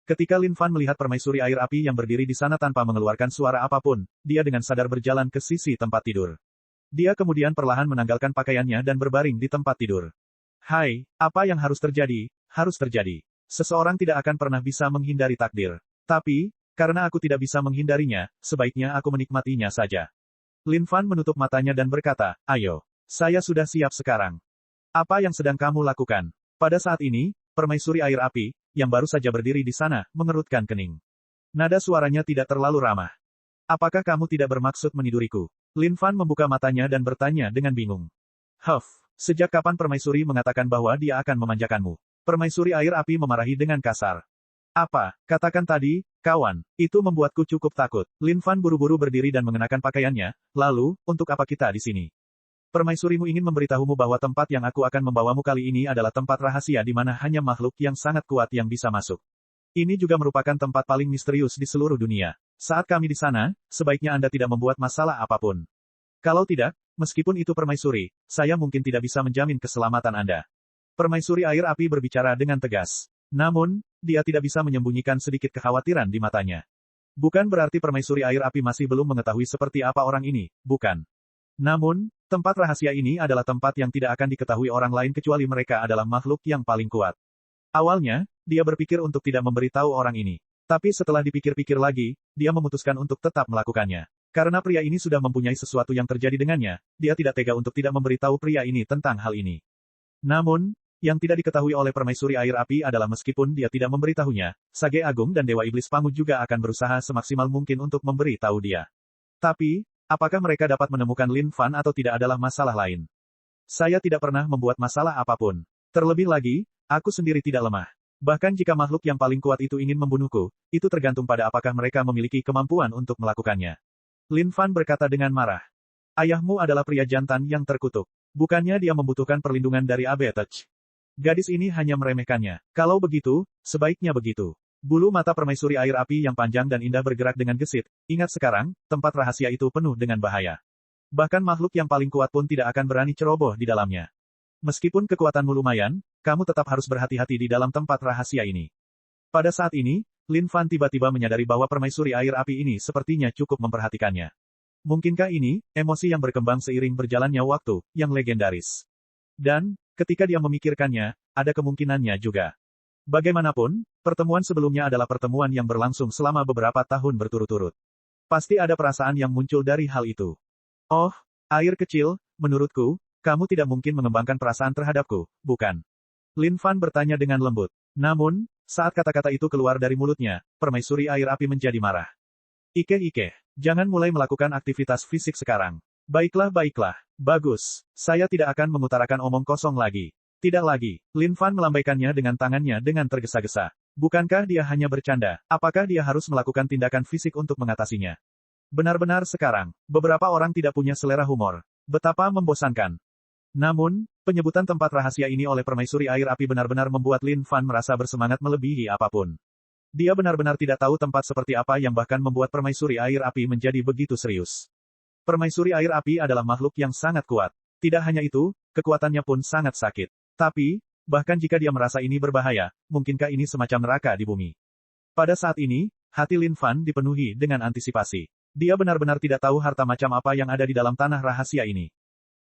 Ketika Lin Fan melihat permaisuri air api yang berdiri di sana tanpa mengeluarkan suara apapun, dia dengan sadar berjalan ke sisi tempat tidur. Dia kemudian perlahan menanggalkan pakaiannya dan berbaring di tempat tidur. Hai, apa yang harus terjadi? Harus terjadi. Seseorang tidak akan pernah bisa menghindari takdir. Tapi, karena aku tidak bisa menghindarinya, sebaiknya aku menikmatinya saja. Lin Fan menutup matanya dan berkata, ayo. Saya sudah siap sekarang. Apa yang sedang kamu lakukan? Pada saat ini, permaisuri air api, yang baru saja berdiri di sana, mengerutkan kening. Nada suaranya tidak terlalu ramah. Apakah kamu tidak bermaksud meniduriku? Lin Fan membuka matanya dan bertanya dengan bingung. Sejak kapan permaisuri mengatakan bahwa dia akan memanjakanmu? Permaisuri air api memarahi dengan kasar. Apa, katakan tadi, kawan, itu membuatku cukup takut. Lin Fan buru-buru berdiri dan mengenakan pakaiannya, lalu, untuk apa kita di sini? Permaisurimu ingin memberitahumu bahwa tempat yang aku akan membawamu kali ini adalah tempat rahasia di mana hanya makhluk yang sangat kuat yang bisa masuk. Ini juga merupakan tempat paling misterius di seluruh dunia. Saat kami di sana, sebaiknya Anda tidak membuat masalah apapun. Kalau tidak, meskipun itu permaisuri, saya mungkin tidak bisa menjamin keselamatan Anda. Permaisuri air api berbicara dengan tegas. Namun, dia tidak bisa menyembunyikan sedikit kekhawatiran di matanya. Bukan berarti permaisuri air api masih belum mengetahui seperti apa orang ini, bukan. Namun, tempat rahasia ini adalah tempat yang tidak akan diketahui orang lain kecuali mereka adalah makhluk yang paling kuat. Awalnya, dia berpikir untuk tidak memberitahu orang ini. Tapi setelah dipikir-pikir lagi, dia memutuskan untuk tetap melakukannya. Karena pria ini sudah mempunyai sesuatu yang terjadi dengannya, dia tidak tega untuk tidak memberitahu pria ini tentang hal ini. Namun, yang tidak diketahui oleh permaisuri air api adalah meskipun dia tidak memberitahunya, Sage Agung dan Dewa Iblis Pangu juga akan berusaha semaksimal mungkin untuk memberitahu dia. Tapi, apakah mereka dapat menemukan Lin Fan atau tidak adalah masalah lain. Saya tidak pernah membuat masalah apapun. Terlebih lagi, aku sendiri tidak lemah. Bahkan jika makhluk yang paling kuat itu ingin membunuhku, itu tergantung pada apakah mereka memiliki kemampuan untuk melakukannya. Lin Fan berkata dengan marah. Ayahmu adalah pria jantan yang terkutuk. Bukannya dia membutuhkan perlindungan dari Abetuch. Gadis ini hanya meremehkannya. Kalau begitu, sebaiknya begitu. Bulu mata permaisuri air api yang panjang dan indah bergerak dengan gesit. Ingat sekarang, tempat rahasia itu penuh dengan bahaya. Bahkan makhluk yang paling kuat pun tidak akan berani ceroboh di dalamnya. Meskipun kekuatanmu lumayan, kamu tetap harus berhati-hati di dalam tempat rahasia ini. Pada saat ini, Lin Fan tiba-tiba menyadari bahwa permaisuri air api ini sepertinya cukup memperhatikannya. Mungkinkah ini, emosi yang berkembang seiring berjalannya waktu, yang legendaris? Dan, ketika dia memikirkannya, ada kemungkinannya juga. Bagaimanapun, pertemuan sebelumnya adalah pertemuan yang berlangsung selama beberapa tahun berturut-turut. Pasti ada perasaan yang muncul dari hal itu. Oh, air kecil, menurutku, kamu tidak mungkin mengembangkan perasaan terhadapku, bukan? Lin Fan bertanya dengan lembut. Namun, saat kata-kata itu keluar dari mulutnya, permaisuri air api menjadi marah. Ike, jangan mulai melakukan aktivitas fisik sekarang. Baiklah, bagus. Saya tidak akan mengutarakan omong kosong lagi. Tidak lagi. Lin Fan melambaikannya dengan tangannya dengan tergesa-gesa. Bukankah dia hanya bercanda? Apakah dia harus melakukan tindakan fisik untuk mengatasinya? Benar-benar sekarang, beberapa orang tidak punya selera humor. Betapa membosankan. Namun, penyebutan tempat rahasia ini oleh permaisuri air api benar-benar membuat Lin Fan merasa bersemangat melebihi apapun. Dia benar-benar tidak tahu tempat seperti apa yang bahkan membuat permaisuri air api menjadi begitu serius. Permaisuri air api adalah makhluk yang sangat kuat. Tidak hanya itu, kekuatannya pun sangat sakit. Tapi, bahkan jika dia merasa ini berbahaya, mungkinkah ini semacam neraka di bumi? Pada saat ini, hati Lin Fan dipenuhi dengan antisipasi. Dia benar-benar tidak tahu harta macam apa yang ada di dalam tanah rahasia ini.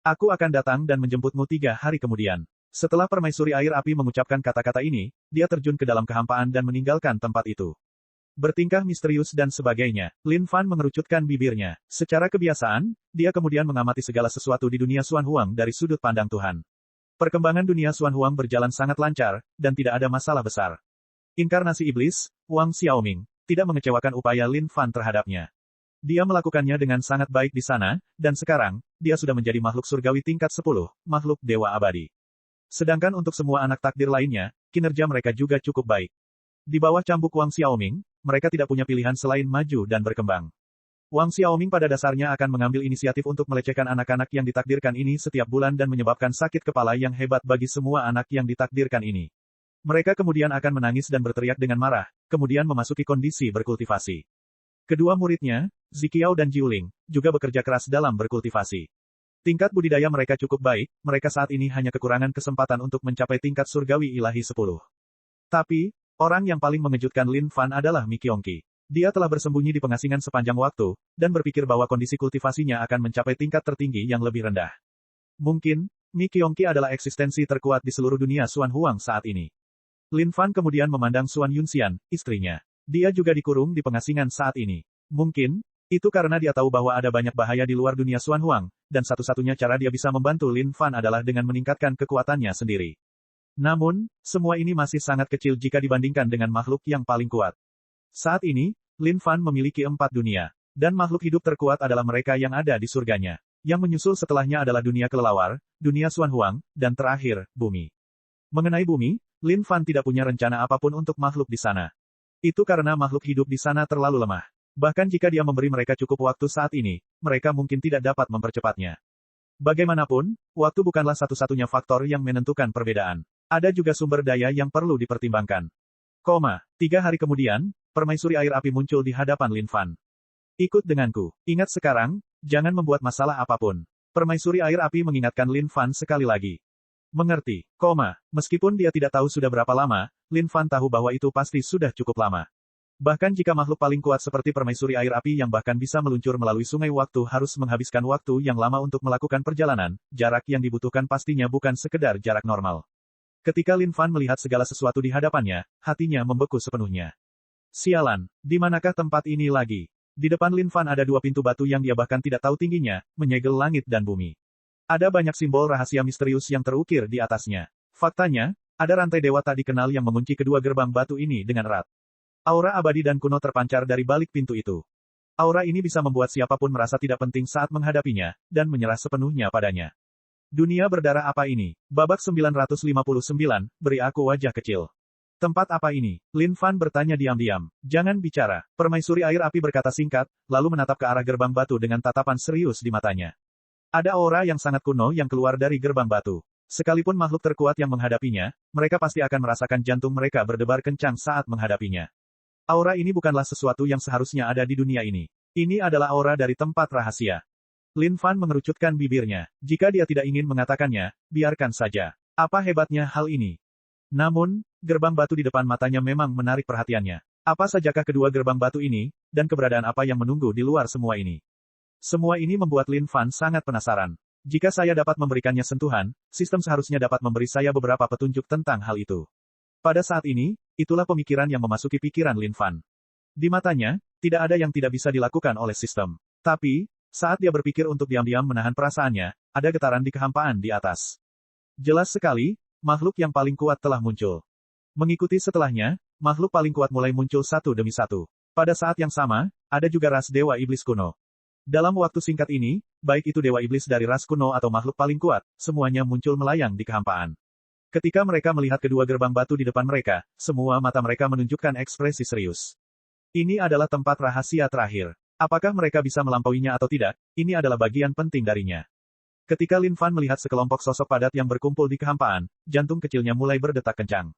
Aku akan datang dan menjemputmu 3 hari kemudian. Setelah permaisuri air api mengucapkan kata-kata ini, dia terjun ke dalam kehampaan dan meninggalkan tempat itu. Bertingkah misterius dan sebagainya, Lin Fan mengerucutkan bibirnya. Secara kebiasaan, dia kemudian mengamati segala sesuatu di dunia Xuan Huang dari sudut pandang Tuhan. Perkembangan dunia Xuan Huang berjalan sangat lancar, dan tidak ada masalah besar. Inkarnasi iblis, Wang Xiaoming, tidak mengecewakan upaya Lin Fan terhadapnya. Dia melakukannya dengan sangat baik di sana, dan sekarang, dia sudah menjadi makhluk surgawi tingkat 10, makhluk dewa abadi. Sedangkan untuk semua anak takdir lainnya, kinerja mereka juga cukup baik. Di bawah cambuk Wang Xiaoming, mereka tidak punya pilihan selain maju dan berkembang. Wang Xiaoming pada dasarnya akan mengambil inisiatif untuk melecehkan anak-anak yang ditakdirkan ini setiap bulan dan menyebabkan sakit kepala yang hebat bagi semua anak yang ditakdirkan ini. Mereka kemudian akan menangis dan berteriak dengan marah, kemudian memasuki kondisi berkultivasi. Kedua muridnya, Ziqiao dan Jiuling, juga bekerja keras dalam berkultivasi. Tingkat budidaya mereka cukup baik, mereka saat ini hanya kekurangan kesempatan untuk mencapai tingkat surgawi ilahi 10. Tapi, orang yang paling mengejutkan Lin Fan adalah Mi Qiongqi. Dia telah bersembunyi di pengasingan sepanjang waktu, dan berpikir bahwa kondisi kultivasinya akan mencapai tingkat tertinggi yang lebih rendah. Mungkin, Mi Qiongqi adalah eksistensi terkuat di seluruh dunia Xuan Huang saat ini. Lin Fan kemudian memandang Xuan Yunxian, istrinya. Dia juga dikurung di pengasingan saat ini. Mungkin, itu karena dia tahu bahwa ada banyak bahaya di luar dunia Xuan Huang, dan satu-satunya cara dia bisa membantu Lin Fan adalah dengan meningkatkan kekuatannya sendiri. Namun, semua ini masih sangat kecil jika dibandingkan dengan makhluk yang paling kuat. Saat ini, Lin Fan memiliki 4 dunia, dan makhluk hidup terkuat adalah mereka yang ada di surganya. Yang menyusul setelahnya adalah dunia kelelawar, dunia Xuan Huang, dan terakhir, bumi. Mengenai bumi, Lin Fan tidak punya rencana apapun untuk makhluk di sana. Itu karena makhluk hidup di sana terlalu lemah. Bahkan jika dia memberi mereka cukup waktu saat ini, mereka mungkin tidak dapat mempercepatnya. Bagaimanapun, waktu bukanlah satu-satunya faktor yang menentukan perbedaan. Ada juga sumber daya yang perlu dipertimbangkan. 3 hari kemudian, permaisuri air api muncul di hadapan Lin Fan. Ikut denganku. Ingat sekarang, jangan membuat masalah apapun. Permaisuri air api mengingatkan Lin Fan sekali lagi. Mengerti, meskipun dia tidak tahu sudah berapa lama, Lin Fan tahu bahwa itu pasti sudah cukup lama. Bahkan jika makhluk paling kuat seperti permaisuri air api yang bahkan bisa meluncur melalui sungai waktu harus menghabiskan waktu yang lama untuk melakukan perjalanan, jarak yang dibutuhkan pastinya bukan sekedar jarak normal. Ketika Lin Fan melihat segala sesuatu di hadapannya, hatinya membeku sepenuhnya. Sialan, di manakah tempat ini lagi? Di depan Lin Fan ada 2 pintu batu yang dia bahkan tidak tahu tingginya, menyegel langit dan bumi. Ada banyak simbol rahasia misterius yang terukir di atasnya. Faktanya, ada rantai dewa tak dikenal yang mengunci kedua gerbang batu ini dengan erat. Aura abadi dan kuno terpancar dari balik pintu itu. Aura ini bisa membuat siapapun merasa tidak penting saat menghadapinya, dan menyerah sepenuhnya padanya. Dunia berdarah apa ini? Babak 959, beri aku wajah kecil. Tempat apa ini? Lin Fan bertanya diam-diam. Jangan bicara. Permaisuri air api berkata singkat, lalu menatap ke arah gerbang batu dengan tatapan serius di matanya. Ada aura yang sangat kuno yang keluar dari gerbang batu. Sekalipun makhluk terkuat yang menghadapinya, mereka pasti akan merasakan jantung mereka berdebar kencang saat menghadapinya. Aura ini bukanlah sesuatu yang seharusnya ada di dunia ini. Ini adalah aura dari tempat rahasia. Lin Fan mengerucutkan bibirnya. Jika dia tidak ingin mengatakannya, biarkan saja. Apa hebatnya hal ini? Namun, gerbang batu di depan matanya memang menarik perhatiannya. Apa sajakah kedua gerbang batu ini, dan keberadaan apa yang menunggu di luar semua ini? Semua ini membuat Lin Fan sangat penasaran. Jika saya dapat memberikannya sentuhan, sistem seharusnya dapat memberi saya beberapa petunjuk tentang hal itu. Pada saat ini, itulah pemikiran yang memasuki pikiran Lin Fan. Di matanya, tidak ada yang tidak bisa dilakukan oleh sistem. Tapi, saat dia berpikir untuk diam-diam menahan perasaannya, ada getaran di kehampaan di atas. Jelas sekali, makhluk yang paling kuat telah muncul. Mengikuti setelahnya, makhluk paling kuat mulai muncul satu demi satu. Pada saat yang sama, ada juga ras Dewa Iblis kuno. Dalam waktu singkat ini, baik itu Dewa Iblis dari ras kuno atau makhluk paling kuat, semuanya muncul melayang di kehampaan. Ketika mereka melihat kedua gerbang batu di depan mereka, semua mata mereka menunjukkan ekspresi serius. Ini adalah tempat rahasia terakhir. Apakah mereka bisa melampauinya atau tidak, ini adalah bagian penting darinya. Ketika Lin Fan melihat sekelompok sosok padat yang berkumpul di kehampaan, jantung kecilnya mulai berdetak kencang.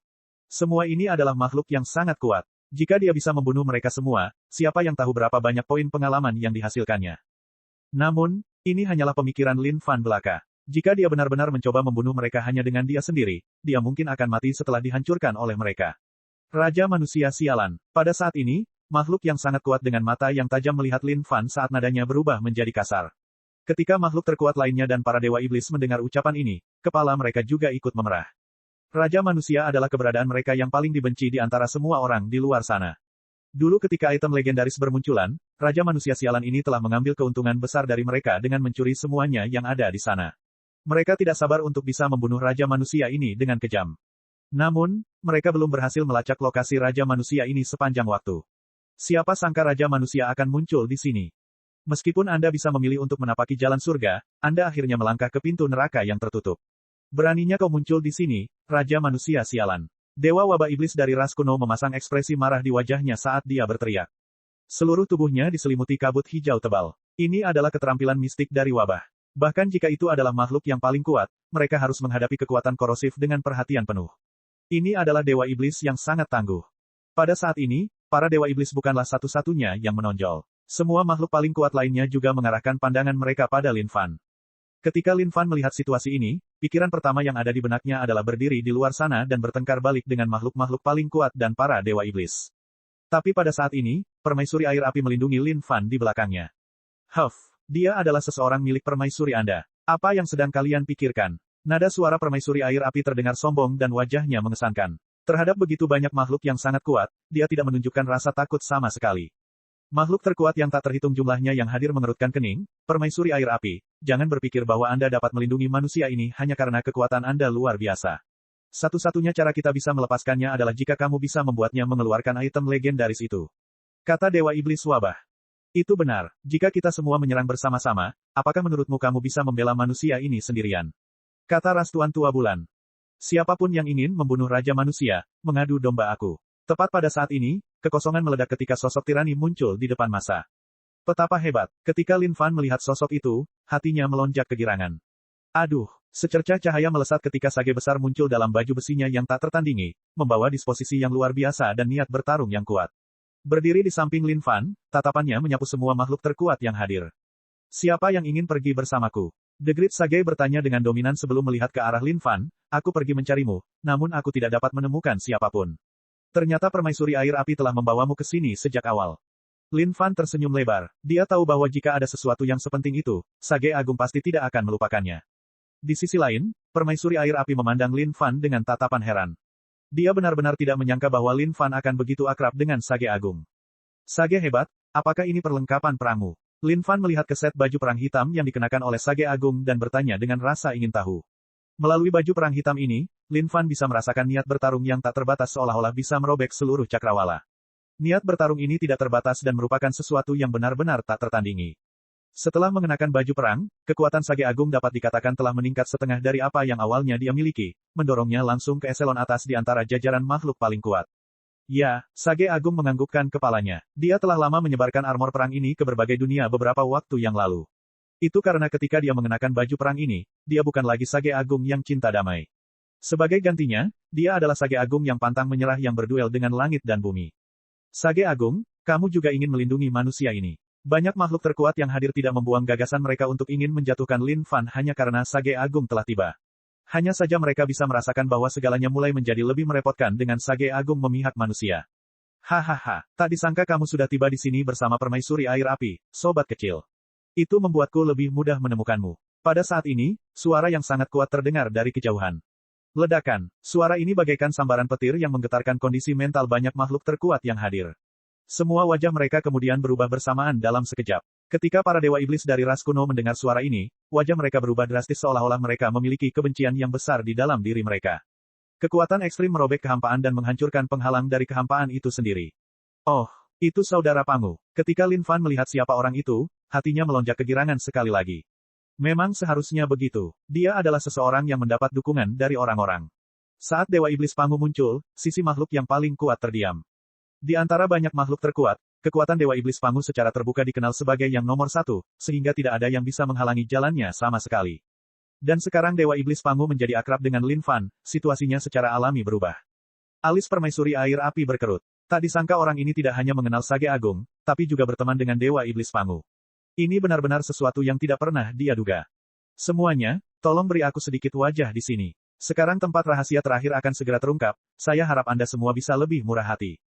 Semua ini adalah makhluk yang sangat kuat. Jika dia bisa membunuh mereka semua, siapa yang tahu berapa banyak poin pengalaman yang dihasilkannya. Namun, ini hanyalah pemikiran Lin Fan belaka. Jika dia benar-benar mencoba membunuh mereka hanya dengan dia sendiri, dia mungkin akan mati setelah dihancurkan oleh mereka. Raja Manusia Sialan. Pada saat ini, makhluk yang sangat kuat dengan mata yang tajam melihat Lin Fan saat nadanya berubah menjadi kasar. Ketika makhluk terkuat lainnya dan para dewa iblis mendengar ucapan ini, kepala mereka juga ikut memerah. Raja Manusia adalah keberadaan mereka yang paling dibenci di antara semua orang di luar sana. Dulu ketika item legendaris bermunculan, Raja Manusia Sialan ini telah mengambil keuntungan besar dari mereka dengan mencuri semuanya yang ada di sana. Mereka tidak sabar untuk bisa membunuh Raja Manusia ini dengan kejam. Namun, mereka belum berhasil melacak lokasi Raja Manusia ini sepanjang waktu. Siapa sangka Raja Manusia akan muncul di sini? Meskipun Anda bisa memilih untuk menapaki jalan surga, Anda akhirnya melangkah ke pintu neraka yang tertutup. Beraninya kau muncul di sini, Raja Manusia Sialan. Dewa wabah iblis dari ras kuno memasang ekspresi marah di wajahnya saat dia berteriak. Seluruh tubuhnya diselimuti kabut hijau tebal. Ini adalah keterampilan mistik dari wabah. Bahkan jika itu adalah makhluk yang paling kuat, mereka harus menghadapi kekuatan korosif dengan perhatian penuh. Ini adalah dewa iblis yang sangat tangguh. Pada saat ini, para dewa iblis bukanlah satu-satunya yang menonjol. Semua makhluk paling kuat lainnya juga mengarahkan pandangan mereka pada Lin Fan. Ketika Lin Fan melihat situasi ini, pikiran pertama yang ada di benaknya adalah berdiri di luar sana dan bertengkar balik dengan makhluk-makhluk paling kuat dan para dewa iblis. Tapi pada saat ini, permaisuri air api melindungi Lin Fan di belakangnya. Huff, dia adalah seseorang milik permaisuri Anda. Apa yang sedang kalian pikirkan? Nada suara permaisuri air api terdengar sombong dan wajahnya mengesankan. Terhadap begitu banyak makhluk yang sangat kuat, dia tidak menunjukkan rasa takut sama sekali. Makhluk terkuat yang tak terhitung jumlahnya yang hadir mengerutkan kening, permaisuri air api, jangan berpikir bahwa Anda dapat melindungi manusia ini hanya karena kekuatan Anda luar biasa. Satu-satunya cara kita bisa melepaskannya adalah jika kamu bisa membuatnya mengeluarkan item legendaris itu. Kata Dewa Iblis Wabah. Itu benar, jika kita semua menyerang bersama-sama, apakah menurutmu kamu bisa membela manusia ini sendirian? Kata Ras Tuan Tua Bulan. Siapapun yang ingin membunuh Raja Manusia, mengadu domba aku. Tepat pada saat ini, kekosongan meledak ketika sosok tirani muncul di depan masa. Betapa hebat, ketika Lin Fan melihat sosok itu, hatinya melonjak kegirangan. Aduh, secercah cahaya melesat ketika sage besar muncul dalam baju besinya yang tak tertandingi, membawa disposisi yang luar biasa dan niat bertarung yang kuat. Berdiri di samping Lin Fan, tatapannya menyapu semua makhluk terkuat yang hadir. Siapa yang ingin pergi bersamaku? The Great Sage bertanya dengan dominan sebelum melihat ke arah Lin Fan, aku pergi mencarimu, namun aku tidak dapat menemukan siapapun. Ternyata permaisuri air api telah membawamu ke sini sejak awal. Lin Fan tersenyum lebar. Dia tahu bahwa jika ada sesuatu yang sepenting itu, Sage Agung pasti tidak akan melupakannya. Di sisi lain, permaisuri air api memandang Lin Fan dengan tatapan heran. Dia benar-benar tidak menyangka bahwa Lin Fan akan begitu akrab dengan Sage Agung. Sage hebat, apakah ini perlengkapan perangmu? Lin Fan melihat keset baju perang hitam yang dikenakan oleh Sage Agung dan bertanya dengan rasa ingin tahu. Melalui baju perang hitam ini, Lin Fan bisa merasakan niat bertarung yang tak terbatas seolah-olah bisa merobek seluruh cakrawala. Niat bertarung ini tidak terbatas dan merupakan sesuatu yang benar-benar tak tertandingi. Setelah mengenakan baju perang, kekuatan Sage Agung dapat dikatakan telah meningkat setengah dari apa yang awalnya dia miliki, mendorongnya langsung ke eselon atas di antara jajaran makhluk paling kuat. Ya, Sage Agung menganggukkan kepalanya. Dia telah lama menyebarkan armor perang ini ke berbagai dunia beberapa waktu yang lalu. Itu karena ketika dia mengenakan baju perang ini, dia bukan lagi Sage Agung yang cinta damai. Sebagai gantinya, dia adalah Sage Agung yang pantang menyerah yang berduel dengan langit dan bumi. Sage Agung, kamu juga ingin melindungi manusia ini. Banyak makhluk terkuat yang hadir tidak membuang gagasan mereka untuk ingin menjatuhkan Lin Fan hanya karena Sage Agung telah tiba. Hanya saja mereka bisa merasakan bahwa segalanya mulai menjadi lebih merepotkan dengan Sage Agung memihak manusia. Hahaha, tak disangka kamu sudah tiba di sini bersama permaisuri air api, sobat kecil. Itu membuatku lebih mudah menemukanmu. Pada saat ini, suara yang sangat kuat terdengar dari kejauhan. Ledakan, suara ini bagaikan sambaran petir yang menggetarkan kondisi mental banyak makhluk terkuat yang hadir. Semua wajah mereka kemudian berubah bersamaan dalam sekejap. Ketika para dewa iblis dari ras kuno mendengar suara ini, wajah mereka berubah drastis seolah-olah mereka memiliki kebencian yang besar di dalam diri mereka. Kekuatan ekstrim merobek kehampaan dan menghancurkan penghalang dari kehampaan itu sendiri. Oh, itu saudara Pangu. Ketika Lin Fan melihat siapa orang itu, hatinya melonjak kegirangan sekali lagi. Memang seharusnya begitu. Dia adalah seseorang yang mendapat dukungan dari orang-orang. Saat Dewa Iblis Pangu muncul, sisi makhluk yang paling kuat terdiam. Di antara banyak makhluk terkuat, kekuatan Dewa Iblis Pangu secara terbuka dikenal sebagai yang nomor satu, sehingga tidak ada yang bisa menghalangi jalannya sama sekali. Dan sekarang Dewa Iblis Pangu menjadi akrab dengan Lin Fan, situasinya secara alami berubah. Alis permaisuri air api berkerut. Tak disangka orang ini tidak hanya mengenal Sage Agung, tapi juga berteman dengan Dewa Iblis Pangu. Ini benar-benar sesuatu yang tidak pernah dia duga. Semuanya, tolong beri aku sedikit wajah di sini. Sekarang tempat rahasia terakhir akan segera terungkap, saya harap Anda semua bisa lebih murah hati.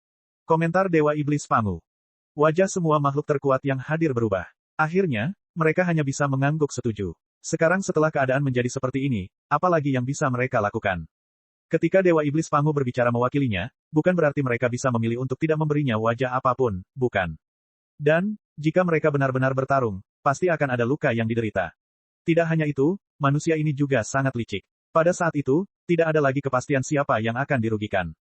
Komentar Dewa Iblis Pangu. Wajah semua makhluk terkuat yang hadir berubah. Akhirnya, mereka hanya bisa mengangguk setuju. Sekarang setelah keadaan menjadi seperti ini, apalagi yang bisa mereka lakukan? Ketika Dewa Iblis Pangu berbicara mewakilinya, bukan berarti mereka bisa memilih untuk tidak memberinya wajah apapun, bukan? Dan, jika mereka benar-benar bertarung, pasti akan ada luka yang diderita. Tidak hanya itu, manusia ini juga sangat licik. Pada saat itu, tidak ada lagi kepastian siapa yang akan dirugikan.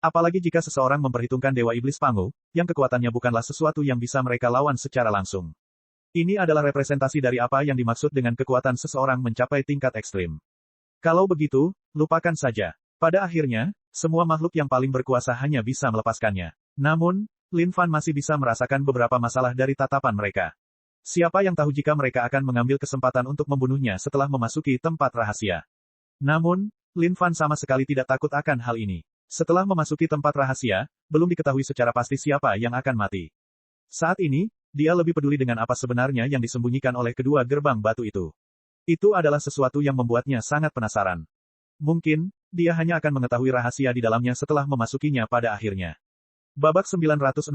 Apalagi jika seseorang memperhitungkan Dewa Iblis Pangu, yang kekuatannya bukanlah sesuatu yang bisa mereka lawan secara langsung. Ini adalah representasi dari apa yang dimaksud dengan kekuatan seseorang mencapai tingkat ekstrim. Kalau begitu, lupakan saja. Pada akhirnya, semua makhluk yang paling berkuasa hanya bisa melepaskannya. Namun, Lin Fan masih bisa merasakan beberapa masalah dari tatapan mereka. Siapa yang tahu jika mereka akan mengambil kesempatan untuk membunuhnya setelah memasuki tempat rahasia. Namun, Lin Fan sama sekali tidak takut akan hal ini. Setelah memasuki tempat rahasia, belum diketahui secara pasti siapa yang akan mati. Saat ini, dia lebih peduli dengan apa sebenarnya yang disembunyikan oleh kedua gerbang batu itu. Itu adalah sesuatu yang membuatnya sangat penasaran. Mungkin, dia hanya akan mengetahui rahasia di dalamnya setelah memasukinya pada akhirnya. Babak 960,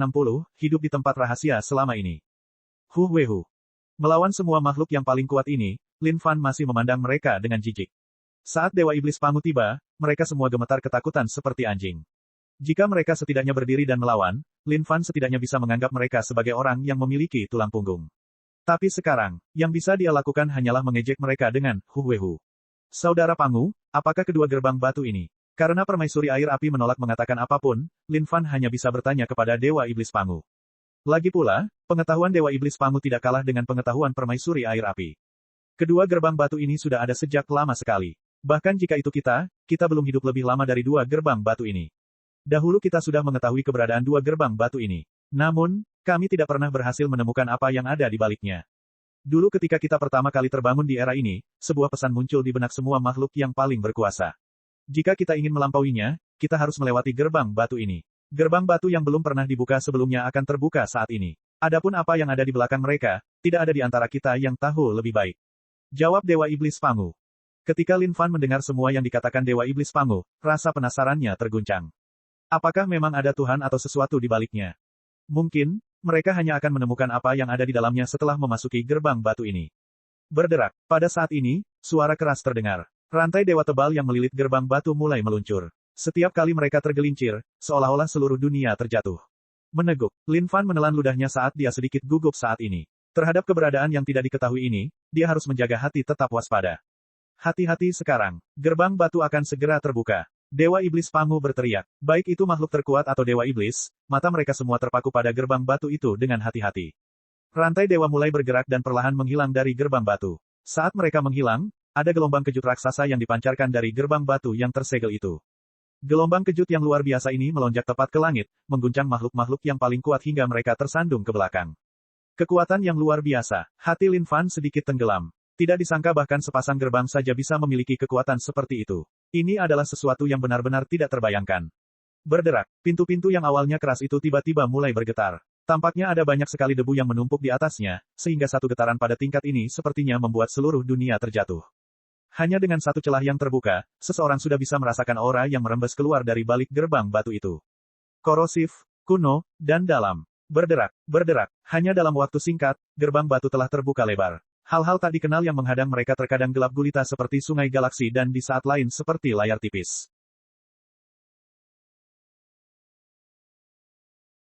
hidup di tempat rahasia selama ini. Wehu. Melawan semua makhluk yang paling kuat ini, Lin Fan masih memandang mereka dengan jijik. Saat Dewa Iblis Pangu tiba, mereka semua gemetar ketakutan seperti anjing. Jika mereka setidaknya berdiri dan melawan, Lin Fan setidaknya bisa menganggap mereka sebagai orang yang memiliki tulang punggung. Tapi sekarang, yang bisa dia lakukan hanyalah mengejek mereka dengan, Wehu. Saudara Pangu, apakah kedua gerbang batu ini? Karena permaisuri air api menolak mengatakan apapun, Lin Fan hanya bisa bertanya kepada Dewa Iblis Pangu. Lagi pula, pengetahuan Dewa Iblis Pangu tidak kalah dengan pengetahuan permaisuri air api. Kedua gerbang batu ini sudah ada sejak lama sekali. Bahkan jika itu kita belum hidup lebih lama dari dua gerbang batu ini. Dahulu kita sudah mengetahui keberadaan dua gerbang batu ini. Namun, kami tidak pernah berhasil menemukan apa yang ada di baliknya. Dulu ketika kita pertama kali terbangun di era ini, sebuah pesan muncul di benak semua makhluk yang paling berkuasa. Jika kita ingin melampauinya, kita harus melewati gerbang batu ini. Gerbang batu yang belum pernah dibuka sebelumnya akan terbuka saat ini. Adapun apa yang ada di belakang mereka, tidak ada di antara kita yang tahu lebih baik. Jawab Dewa Iblis Pangu. Ketika Lin Fan mendengar semua yang dikatakan Dewa Iblis Pangu, rasa penasarannya terguncang. Apakah memang ada Tuhan atau sesuatu di baliknya? Mungkin, mereka hanya akan menemukan apa yang ada di dalamnya setelah memasuki gerbang batu ini. Berderak. Pada saat ini, suara keras terdengar. Rantai dewa tebal yang melilit gerbang batu mulai meluncur. Setiap kali mereka tergelincir, seolah-olah seluruh dunia terjatuh. Meneguk. Lin Fan menelan ludahnya saat dia sedikit gugup saat ini. Terhadap keberadaan yang tidak diketahui ini, dia harus menjaga hati tetap waspada. Hati-hati sekarang, gerbang batu akan segera terbuka. Dewa Iblis Pangu berteriak. Baik itu makhluk terkuat atau Dewa Iblis, mata mereka semua terpaku pada gerbang batu itu dengan hati-hati. Rantai dewa mulai bergerak dan perlahan menghilang dari gerbang batu. Saat mereka menghilang, ada gelombang kejut raksasa yang dipancarkan dari gerbang batu yang tersegel itu. Gelombang kejut yang luar biasa ini melonjak tepat ke langit, mengguncang makhluk-makhluk yang paling kuat hingga mereka tersandung ke belakang. Kekuatan yang luar biasa. Hati Lin Fan sedikit tenggelam. Tidak disangka bahkan sepasang gerbang saja bisa memiliki kekuatan seperti itu. Ini adalah sesuatu yang benar-benar tidak terbayangkan. Berderak, pintu-pintu yang awalnya keras itu tiba-tiba mulai bergetar. Tampaknya ada banyak sekali debu yang menumpuk di atasnya, sehingga satu getaran pada tingkat ini sepertinya membuat seluruh dunia terjatuh. Hanya dengan satu celah yang terbuka, seseorang sudah bisa merasakan aura yang merembes keluar dari balik gerbang batu itu. Korosif, kuno, dan dalam. Berderak, berderak. Hanya dalam waktu singkat, gerbang batu telah terbuka lebar. Hal-hal tak dikenal yang menghadang mereka terkadang gelap gulita seperti sungai galaksi dan di saat lain seperti layar tipis.